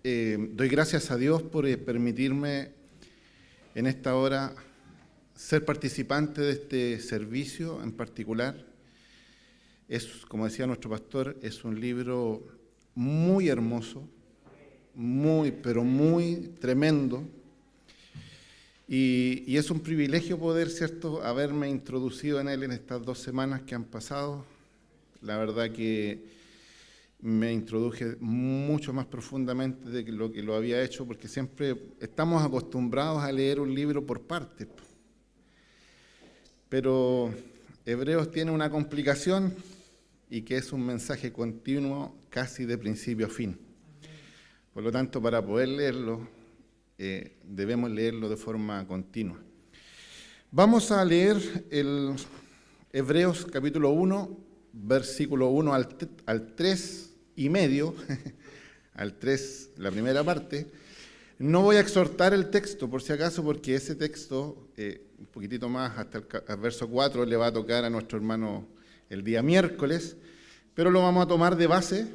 Doy gracias a Dios por permitirme en esta hora ser participante de este servicio en particular. Como decía nuestro pastor, es un libro muy hermoso, pero muy tremendo. Y es un privilegio poder, ¿cierto?, haberme introducido en él en estas 2 semanas que han pasado. La verdad que me introduje mucho más profundamente de lo que lo había hecho, porque siempre estamos acostumbrados a leer un libro por partes. Pero Hebreos tiene una complicación y que es un mensaje continuo casi de principio a fin. Por lo tanto, para poder leerlo, debemos leerlo de forma continua. Vamos a leer el Hebreos capítulo 1, versículo 1 al 3 y medio, al 3, la primera parte. No voy a exhortar el texto, por si acaso, porque ese texto, un poquitito más, hasta el verso 4, le va a tocar a nuestro hermano el día miércoles, pero lo vamos a tomar de base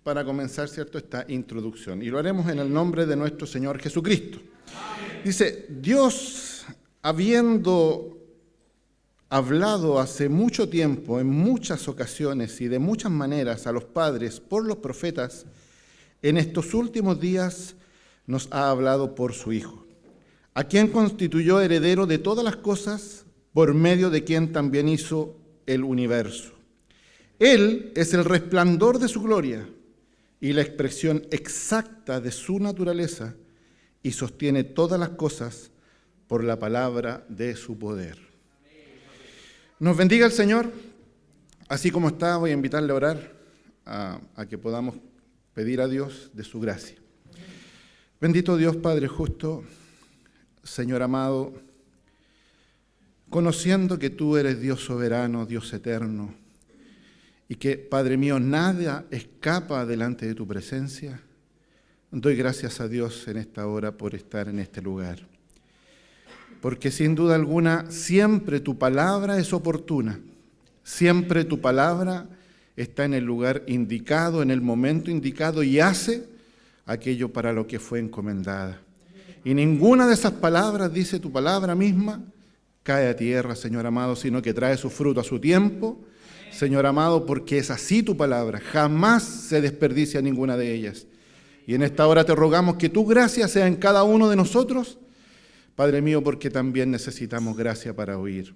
para comenzar, ¿cierto?, esta introducción. Y lo haremos en el nombre de nuestro Señor Jesucristo. Amén. Dice, Dios, habiendo hablado hace mucho tiempo, en muchas ocasiones y de muchas maneras a los padres por los profetas, en estos últimos días nos ha hablado por su Hijo, a quien constituyó heredero de todas las cosas, por medio de quien también hizo el universo. Él es el resplandor de su gloria y la expresión exacta de su naturaleza, y sostiene todas las cosas por la palabra de su poder. Nos bendiga el Señor. Así como está, voy a invitarle a orar, a que podamos pedir a Dios de su gracia. Bendito Dios, Padre justo, Señor amado, conociendo que tú eres Dios soberano, Dios eterno, y que, Padre mío, nada escapa delante de tu presencia, doy gracias a Dios en esta hora por estar en este lugar. Porque sin duda alguna, siempre tu palabra es oportuna, siempre tu palabra está en el lugar indicado, en el momento indicado, y hace aquello para lo que fue encomendada. Y ninguna de esas palabras, dice tu palabra misma, cae a tierra, Señor amado, sino que trae su fruto a su tiempo, Señor amado, porque es así tu palabra, jamás se desperdicia ninguna de ellas. Y en esta hora te rogamos que tu gracia sea en cada uno de nosotros, Padre mío, porque también necesitamos gracia para oír.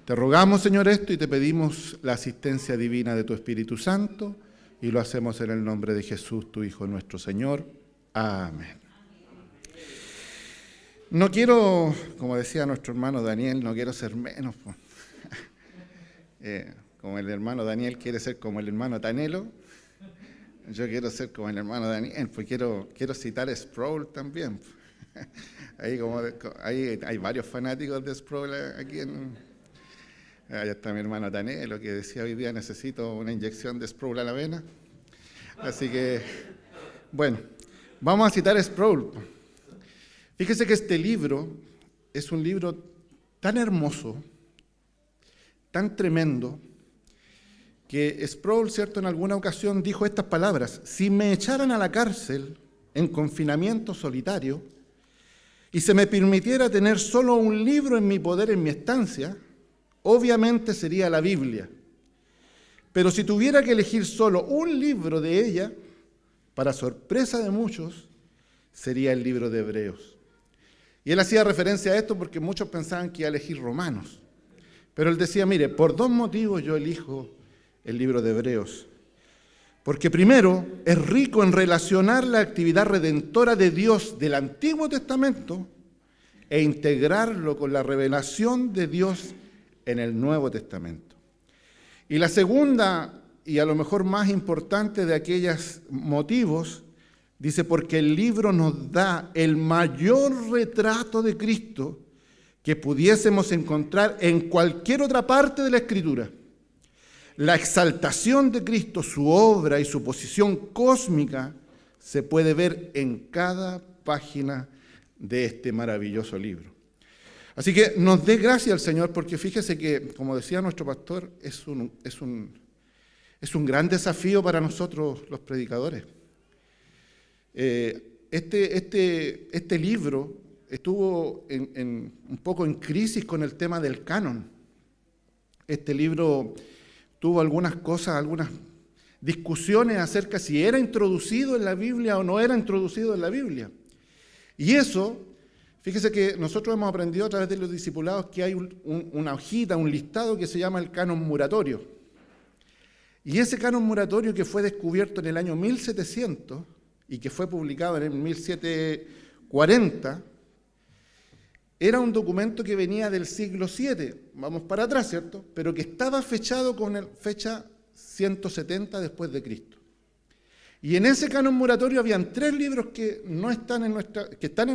Te rogamos, Señor, esto y te pedimos la asistencia divina de tu Espíritu Santo, y lo hacemos en el nombre de Jesús, tu Hijo, nuestro Señor. Amén. No quiero, como decía nuestro hermano Daniel, no quiero ser menos. Como el hermano Daniel quiere ser como el hermano Tanelo, yo quiero ser como el hermano Daniel, pues quiero citar a Sproul también. Ahí hay varios fanáticos de Sproul aquí. Allá está mi hermano Tanelo, que decía hoy día necesito una inyección de Sproul a la vena. Así que, bueno, vamos a citar a Sproul. Fíjese que este libro es un libro tan hermoso, tan tremendo, que Sproul, ¿cierto?, en alguna ocasión dijo estas palabras: si me echaran a la cárcel en confinamiento solitario y se me permitiera tener solo un libro en mi poder, en mi estancia, obviamente sería la Biblia. Pero si tuviera que elegir solo un libro de ella, para sorpresa de muchos, sería el libro de Hebreos. Y él hacía referencia a esto porque muchos pensaban que iba a elegir Romanos. Pero él decía, mire, por 2 motivos yo elijo el libro de Hebreos. Porque primero, es rico en relacionar la actividad redentora de Dios del Antiguo Testamento e integrarlo con la revelación de Dios en el Nuevo Testamento. Y la segunda, y a lo mejor más importante de aquellos motivos, dice, porque el libro nos da el mayor retrato de Cristo que pudiésemos encontrar en cualquier otra parte de la Escritura. La exaltación de Cristo, su obra y su posición cósmica se puede ver en cada página de este maravilloso libro. Así que nos dé gracias al Señor, porque fíjese que, como decía nuestro pastor, es un gran desafío para nosotros los predicadores. Este libro estuvo un poco en crisis con el tema del canon. Este libro tuvo algunas discusiones acerca si era introducido en la Biblia o no era introducido en la Biblia. Y eso, fíjese que nosotros hemos aprendido a través de los discipulados que hay una hojita, un listado que se llama el canon muratorio. Y ese canon muratorio que fue descubierto en el año 1700 y que fue publicado en el 1740, era un documento que venía del siglo VII, vamos para atrás, ¿cierto? Pero que estaba fechado con fecha 170 después de Cristo. Y en ese canon muratorio habían 3 libros que están en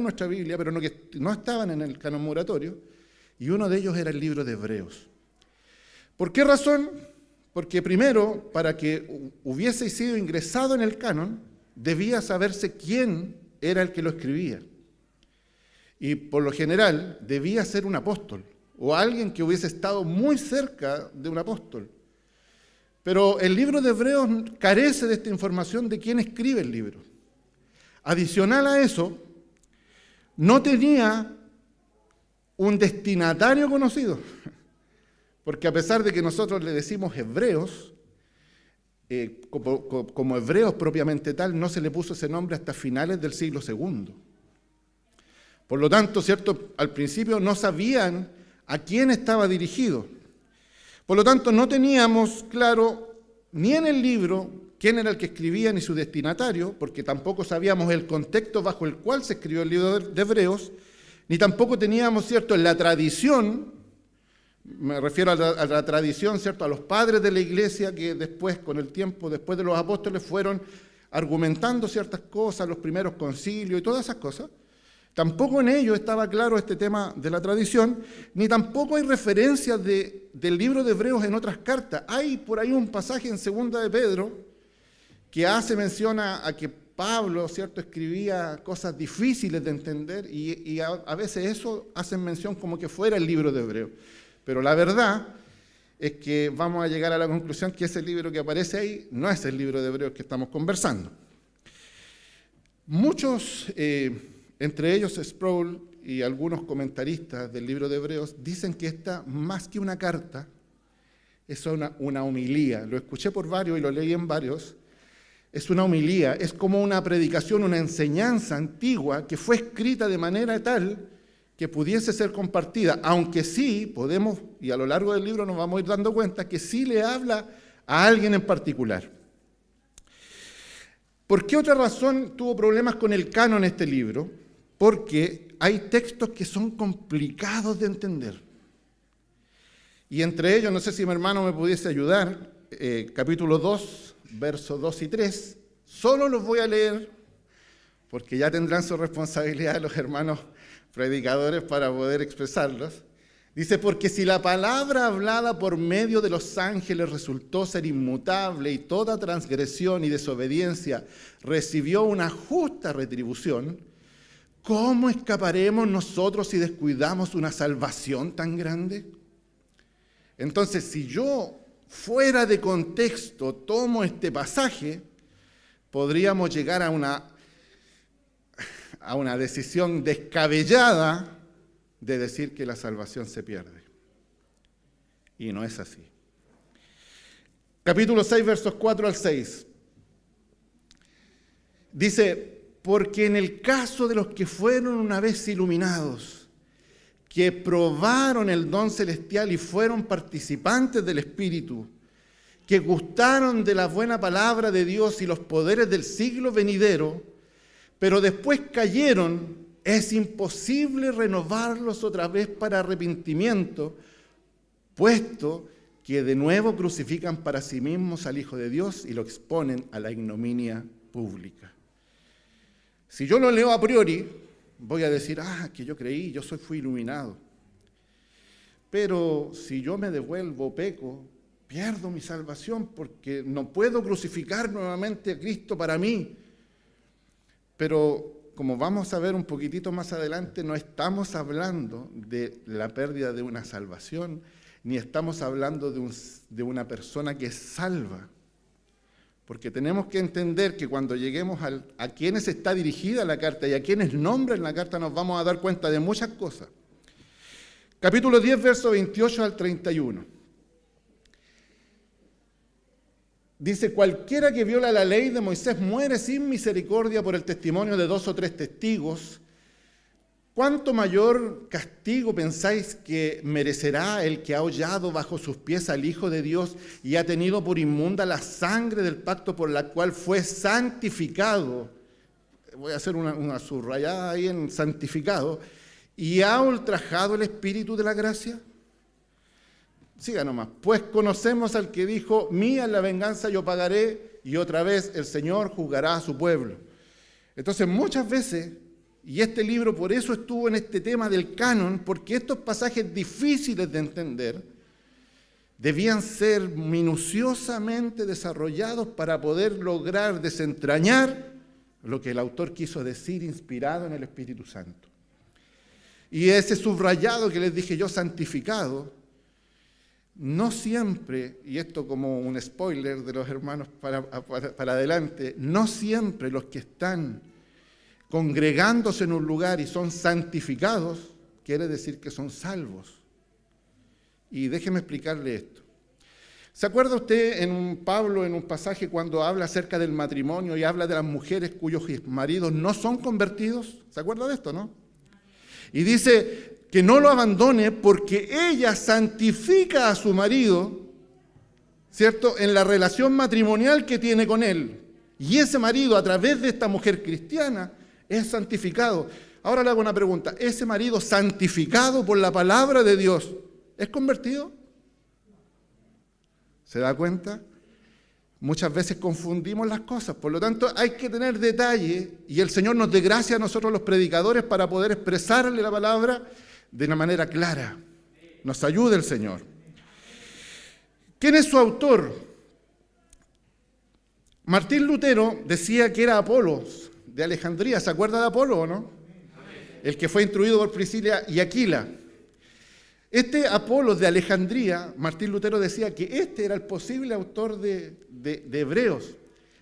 nuestra Biblia, pero que no estaban en el canon muratorio, y uno de ellos era el libro de Hebreos. ¿Por qué razón? Porque primero, para que hubiese sido ingresado en el canon, debía saberse quién era el que lo escribía. Y por lo general debía ser un apóstol o alguien que hubiese estado muy cerca de un apóstol. Pero el libro de Hebreos carece de esta información de quién escribe el libro. Adicional a eso, no tenía un destinatario conocido, porque a pesar de que nosotros le decimos hebreos, como hebreos propiamente tal, no se le puso ese nombre hasta finales del siglo II. Por lo tanto, ¿cierto? Al principio no sabían a quién estaba dirigido. Por lo tanto, no teníamos claro ni en el libro quién era el que escribía ni su destinatario, porque tampoco sabíamos el contexto bajo el cual se escribió el libro de Hebreos, ni tampoco teníamos, ¿cierto?, en la tradición, me refiero a la tradición, ¿cierto?, a los padres de la iglesia que después, con el tiempo, después de los apóstoles, fueron argumentando ciertas cosas, los primeros concilios y todas esas cosas. Tampoco en ello estaba claro este tema de la tradición, ni tampoco hay referencias del libro de Hebreos en otras cartas. Hay por ahí un pasaje en 2 de Pedro que hace mención a que Pablo, ¿cierto?, escribía cosas difíciles de entender y a veces eso hacen mención como que fuera el libro de Hebreos. Pero la verdad es que vamos a llegar a la conclusión que ese libro que aparece ahí no es el libro de Hebreos que estamos conversando. Muchos... entre ellos Sproul y algunos comentaristas del libro de Hebreos dicen que esta, más que una carta, es una homilía. Lo escuché por varios y lo leí en varios. Es una homilía, es como una predicación, una enseñanza antigua que fue escrita de manera tal que pudiese ser compartida, aunque sí podemos, y a lo largo del libro nos vamos a ir dando cuenta, que sí le habla a alguien en particular. ¿Por qué otra razón tuvo problemas con el canon este libro? Porque hay textos que son complicados de entender. Y entre ellos, no sé si mi hermano me pudiese ayudar, capítulo 2, versos 2 y 3, solo los voy a leer, porque ya tendrán su responsabilidad los hermanos predicadores para poder expresarlos. Dice, porque si la palabra hablada por medio de los ángeles resultó ser inmutable y toda transgresión y desobediencia recibió una justa retribución, ¿cómo escaparemos nosotros si descuidamos una salvación tan grande? Entonces, si yo fuera de contexto tomo este pasaje, podríamos llegar a una decisión descabellada de decir que la salvación se pierde. Y no es así. Capítulo 6, versos 4 al 6. Dice, porque en el caso de los que fueron una vez iluminados, que probaron el don celestial y fueron participantes del Espíritu, que gustaron de la buena palabra de Dios y los poderes del siglo venidero, pero después cayeron, es imposible renovarlos otra vez para arrepentimiento, puesto que de nuevo crucifican para sí mismos al Hijo de Dios y lo exponen a la ignominia pública. Si yo lo leo a priori, voy a decir, que yo creí, fui iluminado. Pero si yo me devuelvo, peco, pierdo mi salvación porque no puedo crucificar nuevamente a Cristo para mí. Pero como vamos a ver un poquitito más adelante, no estamos hablando de la pérdida de una salvación, ni estamos hablando de una persona que es salva. porque tenemos que entender que cuando lleguemos a quienes está dirigida la carta y a quienes nombran la carta, nos vamos a dar cuenta de muchas cosas. Capítulo 10, verso 28 al 31. Dice, cualquiera que viola la ley de Moisés muere sin misericordia por el testimonio de 2 o 3 testigos. ¿Cuánto mayor castigo pensáis que merecerá el que ha hollado bajo sus pies al Hijo de Dios y ha tenido por inmunda la sangre del pacto por la cual fue santificado? Voy a hacer una subrayada ahí en santificado. ¿Y ha ultrajado el Espíritu de la gracia? Siga nomás. Pues conocemos al que dijo, mía es la venganza, yo pagaré, y otra vez el Señor juzgará a su pueblo. Entonces muchas veces, y este libro por eso estuvo en este tema del canon, porque estos pasajes difíciles de entender debían ser minuciosamente desarrollados para poder lograr desentrañar lo que el autor quiso decir inspirado en el Espíritu Santo. Y ese subrayado que les dije yo, santificado, no siempre, y esto como un spoiler de los hermanos para adelante, no siempre los que están congregándose en un lugar y son santificados, quiere decir que son salvos. Y déjeme explicarle esto. ¿Se acuerda usted Pablo en un pasaje cuando habla acerca del matrimonio y habla de las mujeres cuyos maridos no son convertidos? ¿Se acuerda de esto, no? Y dice que no lo abandone porque ella santifica a su marido, ¿cierto?, en la relación matrimonial que tiene con él. Y ese marido, a través de esta mujer cristiana, es santificado. Ahora le hago una pregunta. ¿Ese marido santificado por la palabra de Dios es convertido? ¿Se da cuenta? Muchas veces confundimos las cosas, por lo tanto hay que tener detalle y el Señor nos dé gracia a nosotros los predicadores para poder expresarle la palabra de una manera clara. Nos ayude el Señor. ¿Quién es su autor? Martín Lutero decía que era Apolos de Alejandría. ¿Se acuerda de Apolo o no? El que fue instruido por Priscila y Aquila. Este Apolos de Alejandría, Martín Lutero decía que este era el posible autor de Hebreos.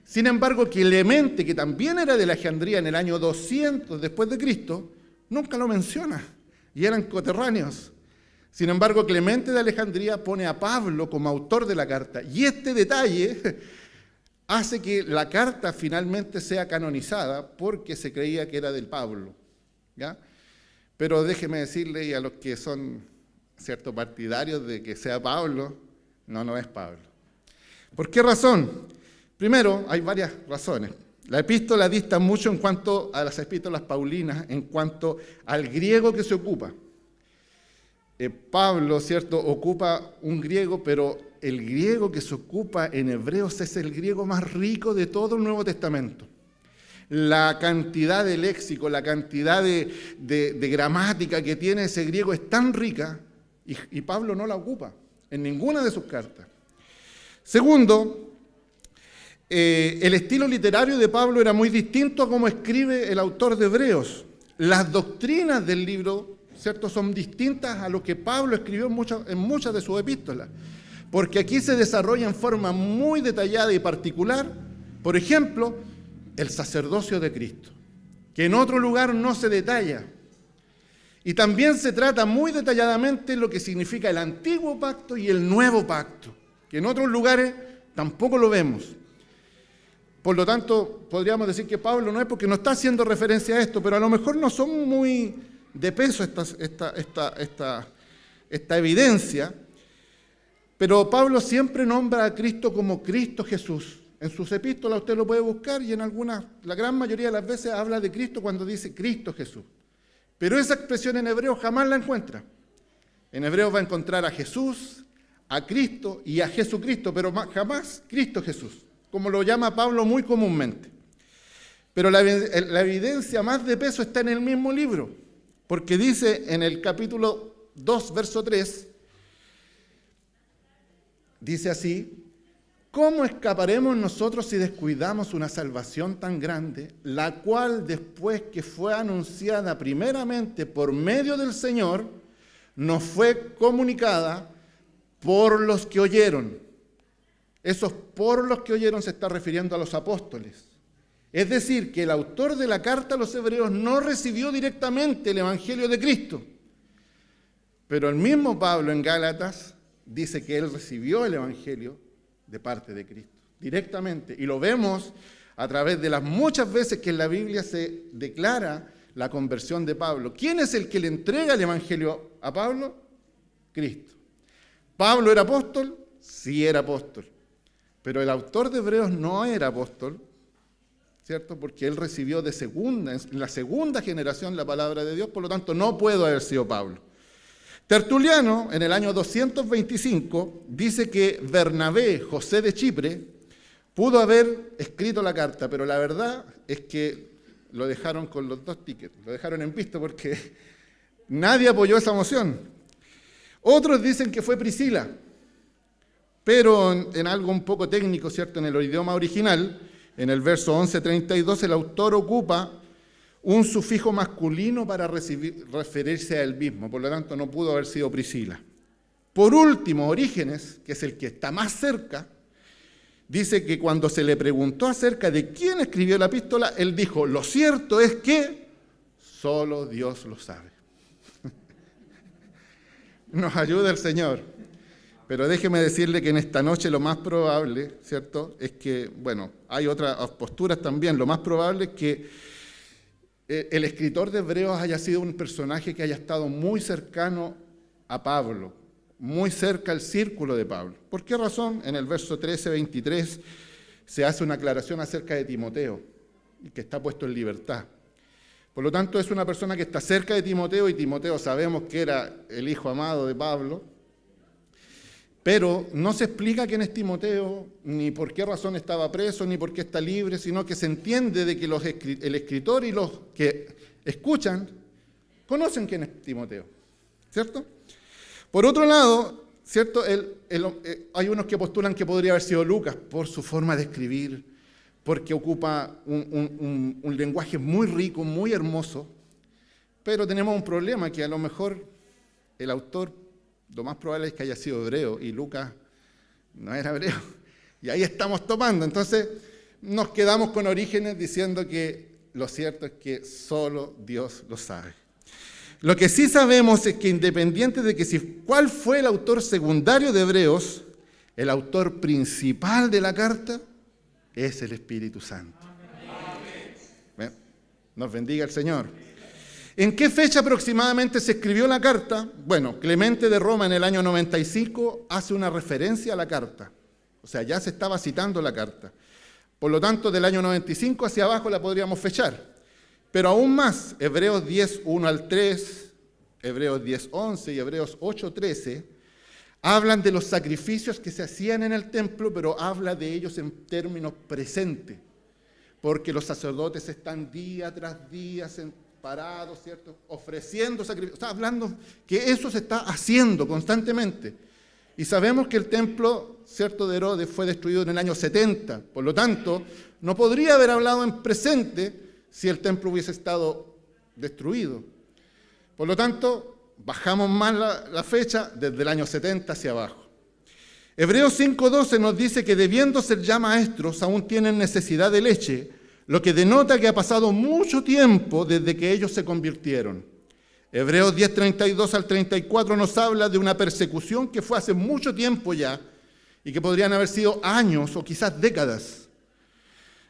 Sin embargo, Clemente, que también era de Alejandría en el año 200 después de Cristo, nunca lo menciona, y eran coterráneos. Sin embargo, Clemente de Alejandría pone a Pablo como autor de la carta, y este detalle hace que la carta finalmente sea canonizada porque se creía que era del Pablo, ¿ya? Pero déjeme decirle, y a los que son ciertos partidarios de que sea Pablo, no es Pablo. ¿Por qué razón? Primero, hay varias razones. La epístola dista mucho en cuanto a las epístolas paulinas, en cuanto al griego que se ocupa. Pablo, ¿cierto?, ocupa un griego, pero el griego que se ocupa en Hebreos es el griego más rico de todo el Nuevo Testamento. La cantidad de léxico, la cantidad de gramática que tiene ese griego es tan rica, y Pablo no la ocupa en ninguna de sus cartas. Segundo, el estilo literario de Pablo era muy distinto a cómo escribe el autor de Hebreos. Las doctrinas del libro, ¿cierto?, son distintas a lo que Pablo escribió en muchas de sus epístolas, porque aquí se desarrolla en forma muy detallada y particular, por ejemplo, el sacerdocio de Cristo, que en otro lugar no se detalla. Y también se trata muy detalladamente lo que significa el antiguo pacto y el nuevo pacto, que en otros lugares tampoco lo vemos. Por lo tanto, podríamos decir que Pablo no es porque no está haciendo referencia a esto, pero a lo mejor no son muy de peso esta evidencia. Pero Pablo siempre nombra a Cristo como Cristo Jesús. En sus epístolas usted lo puede buscar y en la gran mayoría de las veces habla de Cristo cuando dice Cristo Jesús. Pero esa expresión en hebreo jamás la encuentra. En hebreo va a encontrar a Jesús, a Cristo y a Jesucristo, pero jamás Cristo Jesús, como lo llama Pablo muy comúnmente. Pero la evidencia más de peso está en el mismo libro, porque dice en el capítulo 2, verso 3, dice así: ¿cómo escaparemos nosotros si descuidamos una salvación tan grande, la cual después que fue anunciada primeramente por medio del Señor, nos fue comunicada por los que oyeron? Esos por los que oyeron se está refiriendo a los apóstoles. Es decir, que el autor de la carta a los hebreos no recibió directamente el Evangelio de Cristo. Pero el mismo Pablo en Gálatas dice que él recibió el Evangelio de parte de Cristo, directamente. Y lo vemos a través de las muchas veces que en la Biblia se declara la conversión de Pablo. ¿Quién es el que le entrega el Evangelio a Pablo? Cristo. ¿Pablo era apóstol? Sí era apóstol. Pero el autor de Hebreos no era apóstol, ¿cierto? Porque él recibió en la segunda generación la palabra de Dios, por lo tanto no puede haber sido Pablo. Tertuliano, en el año 225, dice que Bernabé, José de Chipre, pudo haber escrito la carta, pero la verdad es que lo dejaron con los 2 tickets, lo dejaron en visto porque nadie apoyó esa moción. Otros dicen que fue Priscila, pero en algo un poco técnico, ¿cierto? En el idioma original, en el verso 11:32, el autor ocupa un sufijo masculino para referirse a él mismo, por lo tanto no pudo haber sido Priscila. Por último, Orígenes, que es el que está más cerca, dice que cuando se le preguntó acerca de quién escribió la epístola, él dijo, lo cierto es que solo Dios lo sabe. Nos ayuda el Señor. Pero déjeme decirle que en esta noche lo más probable, ¿cierto?, es que, bueno, hay otras posturas también, lo más probable es que el escritor de Hebreos haya sido un personaje que haya estado muy cercano a Pablo, muy cerca al círculo de Pablo. ¿Por qué razón? En el verso 13-23 se hace una aclaración acerca de Timoteo, que está puesto en libertad. Por lo tanto, es una persona que está cerca de Timoteo, y Timoteo sabemos que era el hijo amado de Pablo, pero no se explica quién es Timoteo, ni por qué razón estaba preso, ni por qué está libre, sino que se entiende de que el escritor y los que escuchan conocen quién es Timoteo, ¿cierto? Por otro lado, ¿cierto? Hay unos que postulan que podría haber sido Lucas por su forma de escribir, porque ocupa un lenguaje muy rico, muy hermoso, pero tenemos un problema, que a lo mejor el autor, lo más probable es que haya sido hebreo, y Lucas no era hebreo, y ahí estamos topando. Entonces nos quedamos con Orígenes diciendo que lo cierto es que solo Dios lo sabe. Lo que sí sabemos es que independiente de cuál fue el autor secundario de Hebreos, el autor principal de la carta es el Espíritu Santo. Amén. Nos bendiga el Señor. ¿En qué fecha aproximadamente se escribió la carta? Bueno, Clemente de Roma en el año 95 hace una referencia a la carta. O sea, ya se estaba citando la carta. Por lo tanto, del año 95 hacia abajo la podríamos fechar. Pero aún más, Hebreos 10, 1 al 3, Hebreos 10, 11 y Hebreos 8, 13, hablan de los sacrificios que se hacían en el templo, pero habla de ellos en términos presentes. Porque los sacerdotes están día tras día parados, ¿cierto?, ofreciendo sacrificios. Está hablando que eso se está haciendo constantemente. Y sabemos que el templo, ¿cierto?, de Herodes fue destruido en el año 70. Por lo tanto, no podría haber hablado en presente si el templo hubiese estado destruido. Por lo tanto, bajamos más la fecha desde el año 70 hacia abajo. Hebreos 5:12 nos dice que debiendo ser ya maestros, aún tienen necesidad de leche, lo que denota que ha pasado mucho tiempo desde que ellos se convirtieron. Hebreos 10:32 al 34 nos habla de una persecución que fue hace mucho tiempo ya y que podrían haber sido años o quizás décadas.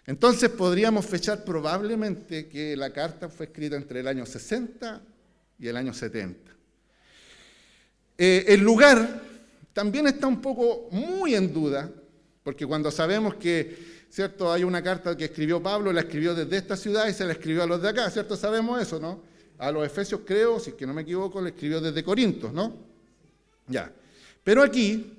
Entonces podríamos fechar probablemente que la carta fue escrita entre el año 60 y el año 70. El lugar también está un poco muy en duda, porque cuando sabemos que, ¿cierto?, hay una carta que escribió Pablo, la escribió desde esta ciudad y se la escribió a los de acá, ¿cierto? Sabemos eso, ¿no? A los Efesios, creo, si es que no me equivoco, le escribió desde Corinto, ¿no? Ya. Pero aquí,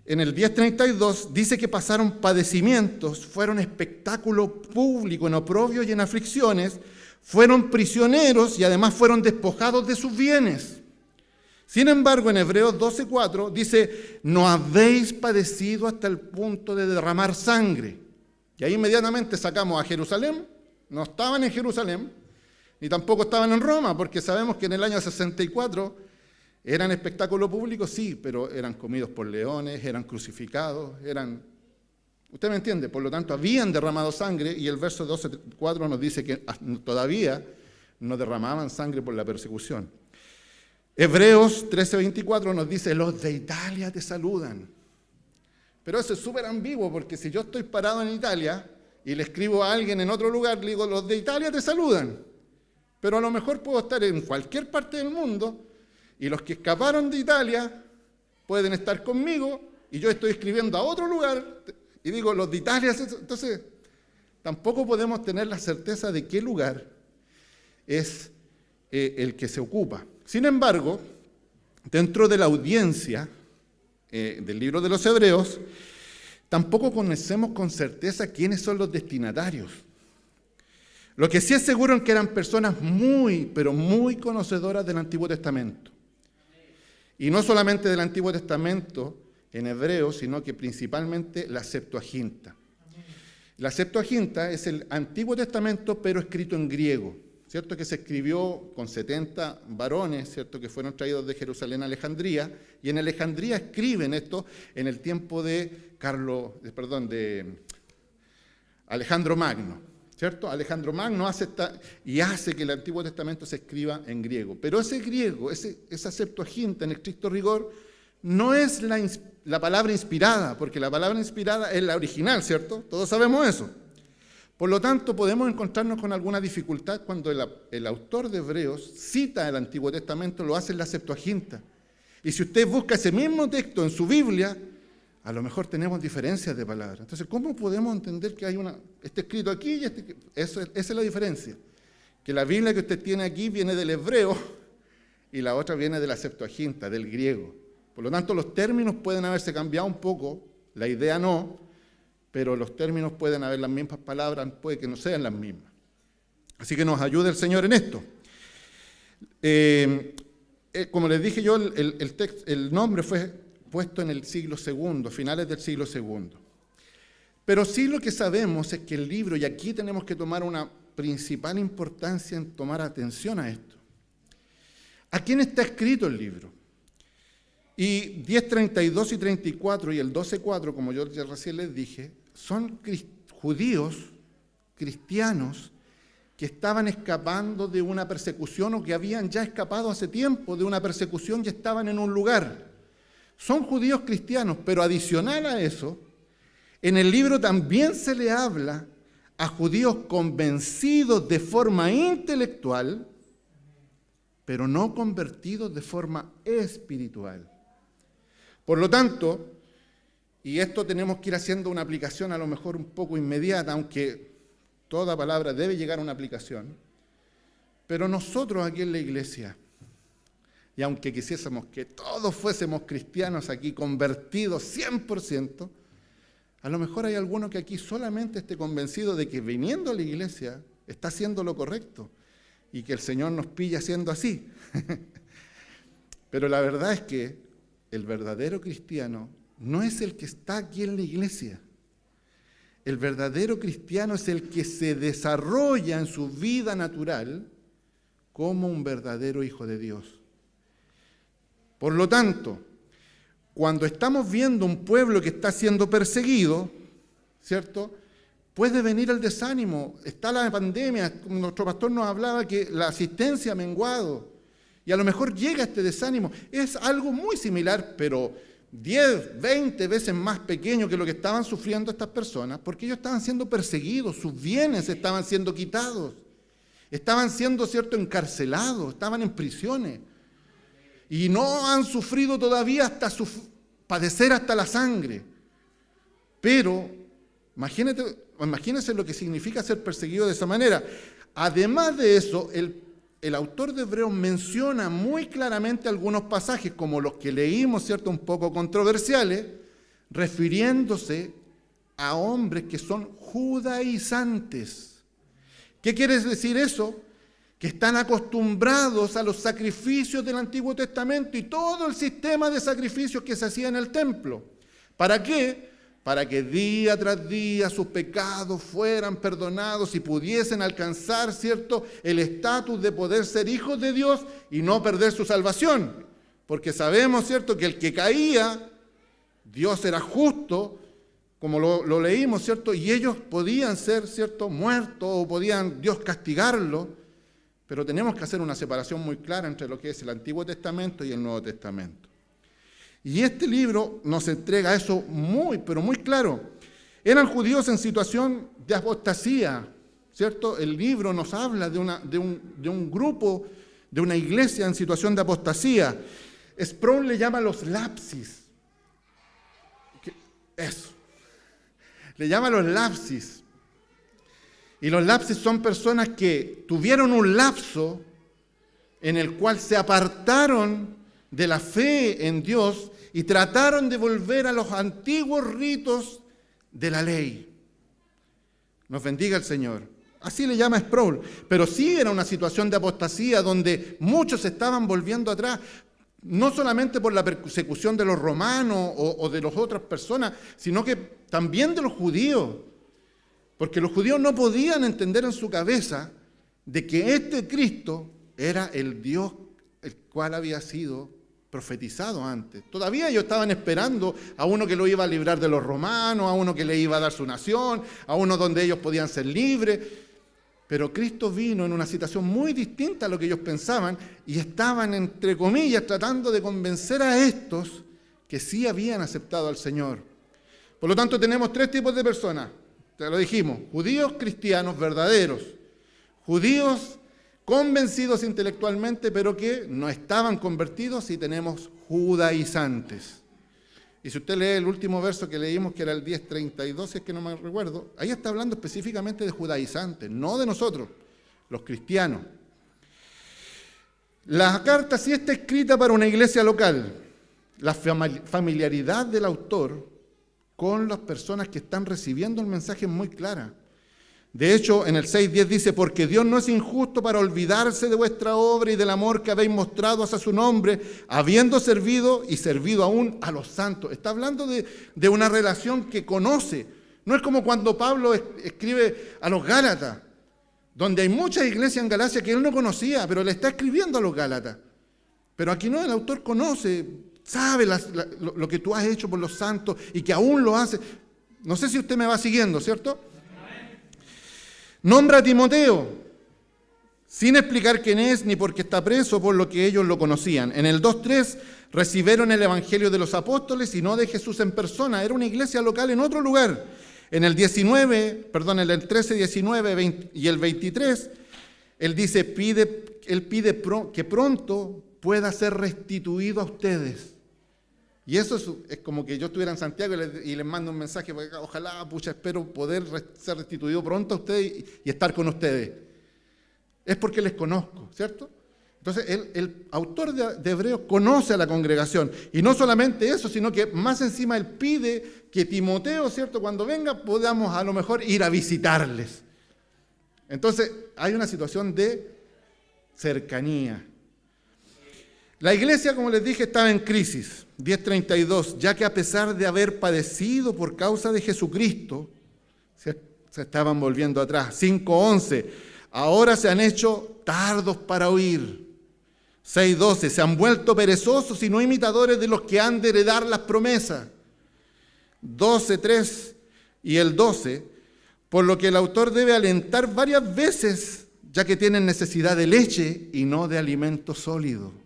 en el 10:32, dice que pasaron padecimientos, fueron espectáculo público en oprobio y en aflicciones, fueron prisioneros y además fueron despojados de sus bienes. Sin embargo, en Hebreos 12:4 dice, no habéis padecido hasta el punto de derramar sangre. Y ahí inmediatamente sacamos a Jerusalén, no estaban en Jerusalén, ni tampoco estaban en Roma, porque sabemos que en el año 64 eran espectáculo público, sí, pero eran comidos por leones, eran crucificados, eran ¿Usted me entiende? Por lo tanto, habían derramado sangre y el verso 12:4 nos dice que todavía no derramaban sangre por la persecución. Hebreos 13:24 nos dice, los de Italia te saludan. Pero eso es súper ambiguo, porque si yo estoy parado en Italia y le escribo a alguien en otro lugar, le digo, los de Italia te saludan. Pero a lo mejor puedo estar en cualquier parte del mundo y los que escaparon de Italia pueden estar conmigo y yo estoy escribiendo a otro lugar y digo, los de Italia. Entonces, tampoco podemos tener la certeza de qué lugar es el que se ocupa. Sin embargo, dentro de la audiencia del libro de los Hebreos, tampoco conocemos con certeza quiénes son los destinatarios. Lo que sí es seguro es que eran personas muy, pero muy conocedoras del Antiguo Testamento. Y no solamente del Antiguo Testamento en hebreo, sino que principalmente la Septuaginta. La Septuaginta es el Antiguo Testamento, pero escrito en griego, ¿cierto? Que se escribió con 70 varones, ¿cierto? Que fueron traídos de Jerusalén a Alejandría, y en Alejandría escriben esto en el tiempo de Alejandro Magno, ¿cierto? Alejandro Magno hace que el Antiguo Testamento se escriba en griego. Pero ese griego, esa Septuaginta en estricto rigor, no es la palabra inspirada, porque la palabra inspirada es la original, ¿cierto? Todos sabemos eso. Por lo tanto, podemos encontrarnos con alguna dificultad cuando el autor de Hebreos cita el Antiguo Testamento, lo hace en la Septuaginta. Y si usted busca ese mismo texto en su Biblia, a lo mejor tenemos diferencias de palabras. Entonces, ¿cómo podemos entender que está escrito aquí y esa es la diferencia? Que la Biblia que usted tiene aquí viene del hebreo y la otra viene de la Septuaginta, del griego. Por lo tanto, los términos pueden haberse cambiado un poco, la idea no, pero los términos pueden haber las mismas palabras, puede que no sean las mismas. Así que nos ayude el Señor en esto. Como les dije yo, el nombre fue puesto en el siglo II, finales del siglo II. Pero sí lo que sabemos es que el libro, y aquí tenemos que tomar una principal importancia en tomar atención a esto. ¿A quién está escrito el libro? Y 10:32 y 34 y el 12:4, como yo ya recién les dije, son judíos, cristianos, que estaban escapando de una persecución o que habían ya escapado hace tiempo de una persecución y estaban en un lugar. Son judíos cristianos, pero adicional a eso, en el libro también se le habla a judíos convencidos de forma intelectual, pero no convertidos de forma espiritual. Por lo tanto, y esto tenemos que ir haciendo una aplicación a lo mejor un poco inmediata, aunque toda palabra debe llegar a una aplicación, pero nosotros aquí en la iglesia, y aunque quisiésemos que todos fuésemos cristianos aquí, convertidos 100%, a lo mejor hay alguno que aquí solamente esté convencido de que viniendo a la iglesia está haciendo lo correcto y que el Señor nos pilla haciendo así. Pero la verdad es que el verdadero cristiano no es el que está aquí en la iglesia. El verdadero cristiano es el que se desarrolla en su vida natural como un verdadero hijo de Dios. Por lo tanto, cuando estamos viendo un pueblo que está siendo perseguido, ¿cierto? Puede venir el desánimo. Está la pandemia, nuestro pastor nos hablaba que la asistencia ha menguado. Y a lo mejor llega este desánimo. Es algo muy similar, pero 10, 20 veces más pequeño que lo que estaban sufriendo estas personas, porque ellos estaban siendo perseguidos, sus bienes estaban siendo quitados, estaban siendo, ¿cierto?, encarcelados, estaban en prisiones. Y no han sufrido todavía hasta padecer hasta la sangre. Pero imagínense lo que significa ser perseguido de esa manera. Además de eso, el autor de Hebreos menciona muy claramente algunos pasajes, como los que leímos, ¿cierto?, un poco controversiales, refiriéndose a hombres que son judaizantes. ¿Qué quiere decir eso? Que están acostumbrados a los sacrificios del Antiguo Testamento y todo el sistema de sacrificios que se hacía en el templo. ¿Para qué? Para que día tras día sus pecados fueran perdonados y pudiesen alcanzar, ¿cierto?, el estatus de poder ser hijos de Dios y no perder su salvación. Porque sabemos, ¿cierto?, que el que caía, Dios era justo como lo leímos, ¿cierto? Y ellos podían ser, ¿cierto?, muertos o podían Dios castigarlo, pero tenemos que hacer una separación muy clara entre lo que es el Antiguo Testamento y el Nuevo Testamento. Y este libro nos entrega eso muy, pero muy claro. Eran judíos en situación de apostasía, ¿cierto? El libro nos habla de un grupo, de una iglesia en situación de apostasía. Sproul le llama los lapsis. Eso. Le llama los lapsis. Y los lapsis son personas que tuvieron un lapso en el cual se apartaron de la fe en Dios y trataron de volver a los antiguos ritos de la ley. Nos bendiga el Señor. Así le llama Sproul. Pero sí era una situación de apostasía donde muchos estaban volviendo atrás, no solamente por la persecución de los romanos o de las otras personas, sino que también de los judíos. Porque los judíos no podían entender en su cabeza de que este Cristo era el Dios el cual había sido profetizado antes. Todavía ellos estaban esperando a uno que lo iba a librar de los romanos, a uno que le iba a dar su nación, a uno donde ellos podían ser libres. Pero Cristo vino en una situación muy distinta a lo que ellos pensaban y estaban, entre comillas, tratando de convencer a estos que sí habían aceptado al Señor. Por lo tanto, tenemos tres tipos de personas. Te lo dijimos, judíos cristianos verdaderos, judíos convencidos intelectualmente, pero que no estaban convertidos, y tenemos judaizantes. Y si usted lee el último verso que leímos, que era el 10:32, si es que no me recuerdo, ahí está hablando específicamente de judaizantes, no de nosotros, los cristianos. La carta sí está escrita para una iglesia local. La familiaridad del autor con las personas que están recibiendo el mensaje es muy clara. De hecho, en el 6:10 dice, porque Dios no es injusto para olvidarse de vuestra obra y del amor que habéis mostrado hacia su nombre, habiendo servido y servido aún a los santos. Está hablando de una relación que conoce. No es como cuando Pablo escribe a los Gálatas, donde hay muchas iglesias en Galacia que él no conocía, pero le está escribiendo a los Gálatas. Pero aquí no, el autor conoce, sabe lo que tú has hecho por los santos y que aún lo hace. No sé si usted me va siguiendo, ¿cierto? Nombra a Timoteo, sin explicar quién es ni por qué está preso, por lo que ellos lo conocían. En el 2:3 recibieron el evangelio de los apóstoles y no de Jesús en persona. Era una iglesia local en otro lugar. En el 13, 19 y el 23, él pide que pronto pueda ser restituido a ustedes. Y eso es como que yo estuviera en Santiago y les mando un mensaje, ojalá, espero poder ser restituido pronto a ustedes y estar con ustedes. Es porque les conozco, ¿cierto? Entonces, el autor de Hebreos conoce a la congregación. Y no solamente eso, sino que más encima él pide que Timoteo, ¿cierto?, cuando venga podamos a lo mejor ir a visitarles. Entonces, hay una situación de cercanía. La iglesia, como les dije, estaba en crisis. 10:32, ya que a pesar de haber padecido por causa de Jesucristo, se estaban volviendo atrás. 5:11, ahora se han hecho tardos para oír. 6:12, se han vuelto perezosos y no imitadores de los que han de heredar las promesas. 12:3 y el 12, por lo que el autor debe alentar varias veces, ya que tienen necesidad de leche y no de alimento sólido.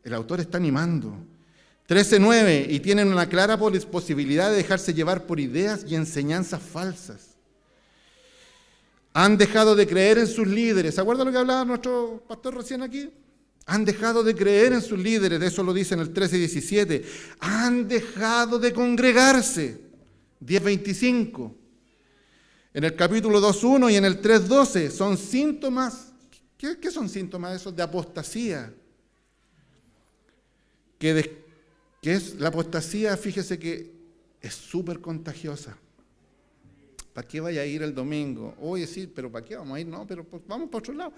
El autor está animando. 13:9, y tienen una clara posibilidad de dejarse llevar por ideas y enseñanzas falsas. Han dejado de creer en sus líderes. ¿Se acuerdan lo que hablaba nuestro pastor recién aquí? Han dejado de creer en sus líderes, de eso lo dice en el 13:17. Han dejado de congregarse. 10:25. En el capítulo 2:1 y en el 3:12 son síntomas. ¿Qué son síntomas esos de apostasía? Que es la apostasía, fíjese que es súper contagiosa. ¿Para qué vaya a ir el domingo? Oye, sí, pero ¿para qué vamos a ir? No, pero vamos para otro lado.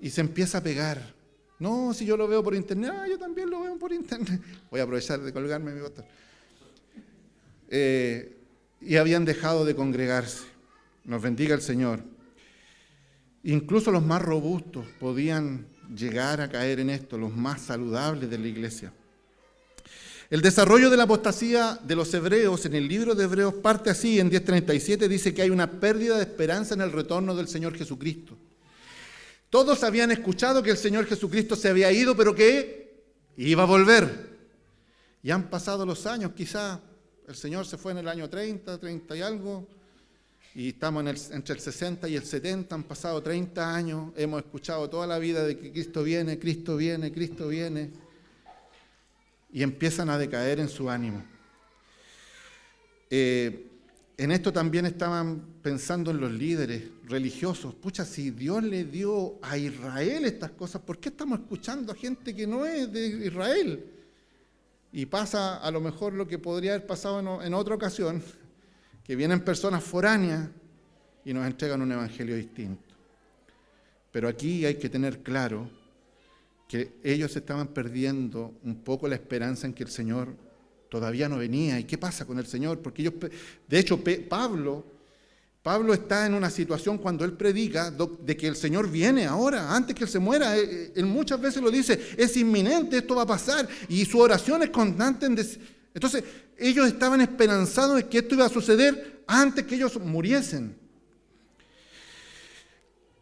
Y se empieza a pegar. No, si yo lo veo por internet, yo también lo veo por internet. Voy a aprovechar de colgarme, mi pastor. Y habían dejado de congregarse. Nos bendiga el Señor. Incluso los más robustos podían llegar a caer en esto, los más saludables de la iglesia. El desarrollo de la apostasía de los hebreos en el libro de Hebreos parte así, en 10:37 dice que hay una pérdida de esperanza en el retorno del Señor Jesucristo. Todos habían escuchado que el Señor Jesucristo se había ido, pero que iba a volver. Y han pasado los años, quizá el Señor se fue en el año 30 y algo, y estamos entre el 60 y el 70, han pasado 30 años, hemos escuchado toda la vida de que Cristo viene, Cristo viene, Cristo viene, y empiezan a decaer en su ánimo. En esto también estaban pensando en los líderes religiosos. Pucha, si Dios le dio a Israel estas cosas, ¿por qué estamos escuchando a gente que no es de Israel? Y pasa a lo mejor lo que podría haber pasado en otra ocasión, que vienen personas foráneas y nos entregan un evangelio distinto. Pero aquí hay que tener claro que ellos estaban perdiendo un poco la esperanza en que el Señor todavía no venía. ¿Y qué pasa con el Señor? Porque ellos, de hecho, Pablo está en una situación cuando él predica de que el Señor viene ahora, antes que él se muera. Él muchas veces lo dice, es inminente, esto va a pasar. Y su oración es constante. Entonces, ellos estaban esperanzados de que esto iba a suceder antes que ellos muriesen.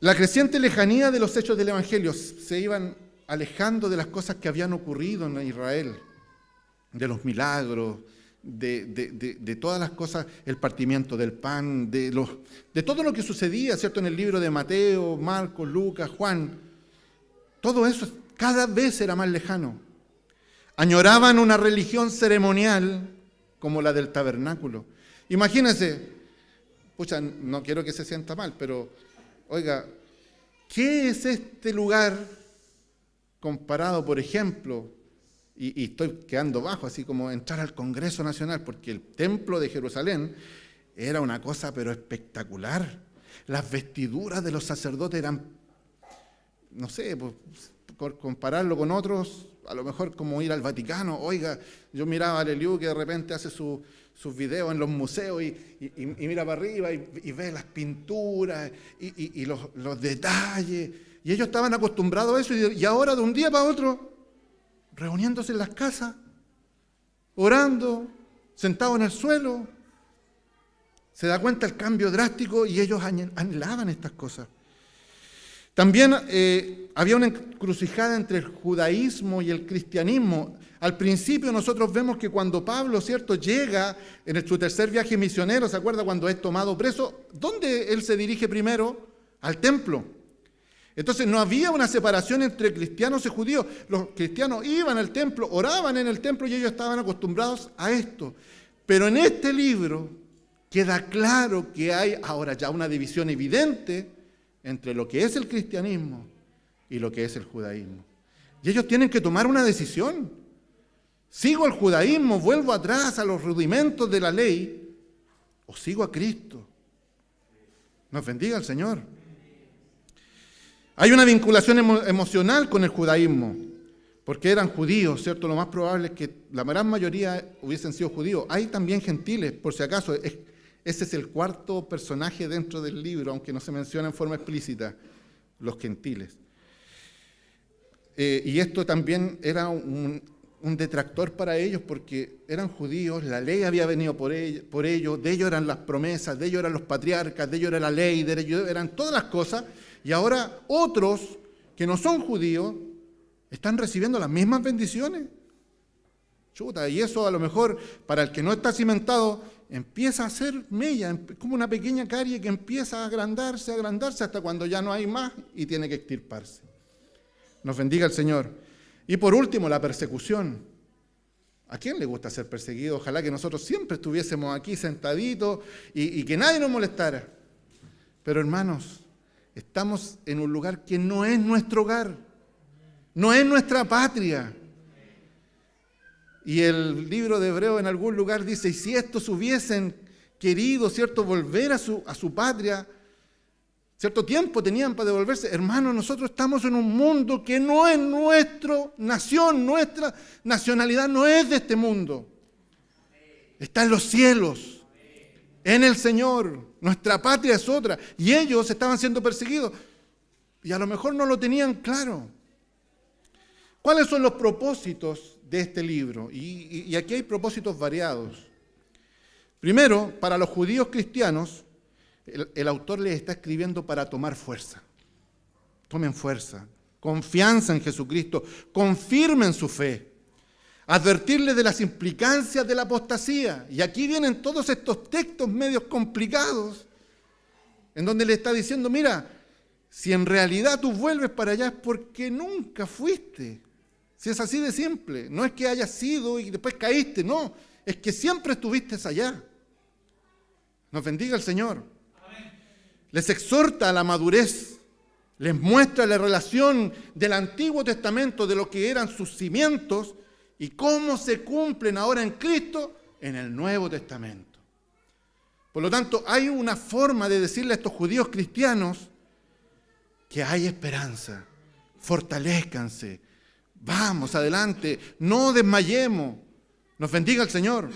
La creciente lejanía de los hechos del Evangelio se iban alejando de las cosas que habían ocurrido en Israel, de los milagros, de todas las cosas, el partimiento del pan, de todo lo que sucedía, ¿cierto?, en el libro de Mateo, Marcos, Lucas, Juan. Todo eso cada vez era más lejano. Añoraban una religión ceremonial como la del tabernáculo. Imagínense, pucha, no quiero que se sienta mal, pero oiga, ¿qué es este lugar comparado, por ejemplo, y estoy quedando bajo, así como entrar al Congreso Nacional, porque el templo de Jerusalén era una cosa pero espectacular. Las vestiduras de los sacerdotes eran, no sé, pues, compararlo con otros, a lo mejor como ir al Vaticano. Oiga, yo miraba a Leliu que de repente hace sus videos en los museos y mira para arriba y ve las pinturas y los detalles. Y ellos estaban acostumbrados a eso y ahora de un día para otro, reuniéndose en las casas, orando, sentados en el suelo, se da cuenta el cambio drástico y ellos anhelaban estas cosas. También había una encrucijada entre el judaísmo y el cristianismo. Al principio nosotros vemos que cuando Pablo, ¿cierto?, llega en su tercer viaje misionero, ¿se acuerda cuando es tomado preso? ¿Dónde él se dirige primero? Al templo. Entonces no había una separación entre cristianos y judíos. Los cristianos iban al templo, oraban en el templo y ellos estaban acostumbrados a esto. Pero en este libro queda claro que hay ahora ya una división evidente entre lo que es el cristianismo y lo que es el judaísmo. Y ellos tienen que tomar una decisión. ¿Sigo el judaísmo, vuelvo atrás a los rudimentos de la ley, o sigo a Cristo? Nos bendiga el Señor. Hay una vinculación emocional con el judaísmo, porque eran judíos, ¿cierto? Lo más probable es que la gran mayoría hubiesen sido judíos. Hay también gentiles, por si acaso. Ese es el cuarto personaje dentro del libro, aunque no se menciona en forma explícita, los gentiles. Y esto también era un detractor para ellos, porque eran judíos, la ley había venido por ellos, de ellos eran las promesas, de ellos eran los patriarcas, de ellos era la ley, de ellos eran todas las cosas. Y ahora otros que no son judíos están recibiendo las mismas bendiciones. Chuta, y eso a lo mejor para el que no está cimentado empieza a ser mella, como una pequeña carie que empieza a agrandarse hasta cuando ya no hay más y tiene que extirparse. Nos bendiga el Señor. Y por último, la persecución. ¿A quién le gusta ser perseguido? Ojalá que nosotros siempre estuviésemos aquí sentaditos y que nadie nos molestara. Pero hermanos, estamos en un lugar que no es nuestro hogar, no es nuestra patria. Y el libro de Hebreos en algún lugar dice, y si estos hubiesen querido, ¿cierto?, volver a su patria, cierto tiempo tenían para devolverse. Hermanos, nosotros estamos en un mundo que no es nuestra nación, nuestra nacionalidad no es de este mundo. Está en los cielos. En el Señor, nuestra patria es otra, y ellos estaban siendo perseguidos, y a lo mejor no lo tenían claro. ¿Cuáles son los propósitos de este libro. Y aquí hay propósitos variados. Primero, para los judíos cristianos, el autor les está escribiendo para tomar fuerza. Tomen fuerza, confianza en Jesucristo, confirmen su fe, advertirles de las implicancias de la apostasía. Y aquí vienen todos estos textos medios complicados, en donde le está diciendo, mira, si en realidad tú vuelves para allá es porque nunca fuiste. Si es así de simple, no es que hayas sido y después caíste, no, es que siempre estuviste allá. Nos bendiga el Señor. Amén. Les exhorta a la madurez, les muestra la relación del Antiguo Testamento, de lo que eran sus cimientos y cómo se cumplen ahora en Cristo en el Nuevo Testamento. Por lo tanto, hay una forma de decirle a estos judíos cristianos que hay esperanza, fortalézcanse, vamos adelante, no desmayemos, nos bendiga el Señor.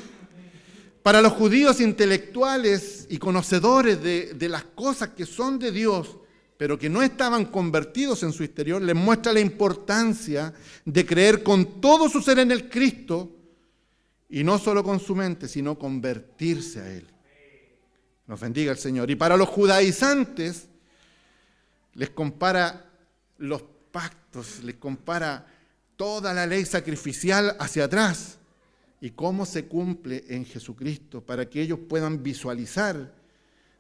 Para los judíos intelectuales y conocedores de las cosas que son de Dios, pero que no estaban convertidos en su exterior, les muestra la importancia de creer con todo su ser en el Cristo, y no solo con su mente, sino convertirse a Él. Nos bendiga el Señor. Y para los judaizantes, les compara los pactos, les compara toda la ley sacrificial hacia atrás y cómo se cumple en Jesucristo, para que ellos puedan visualizar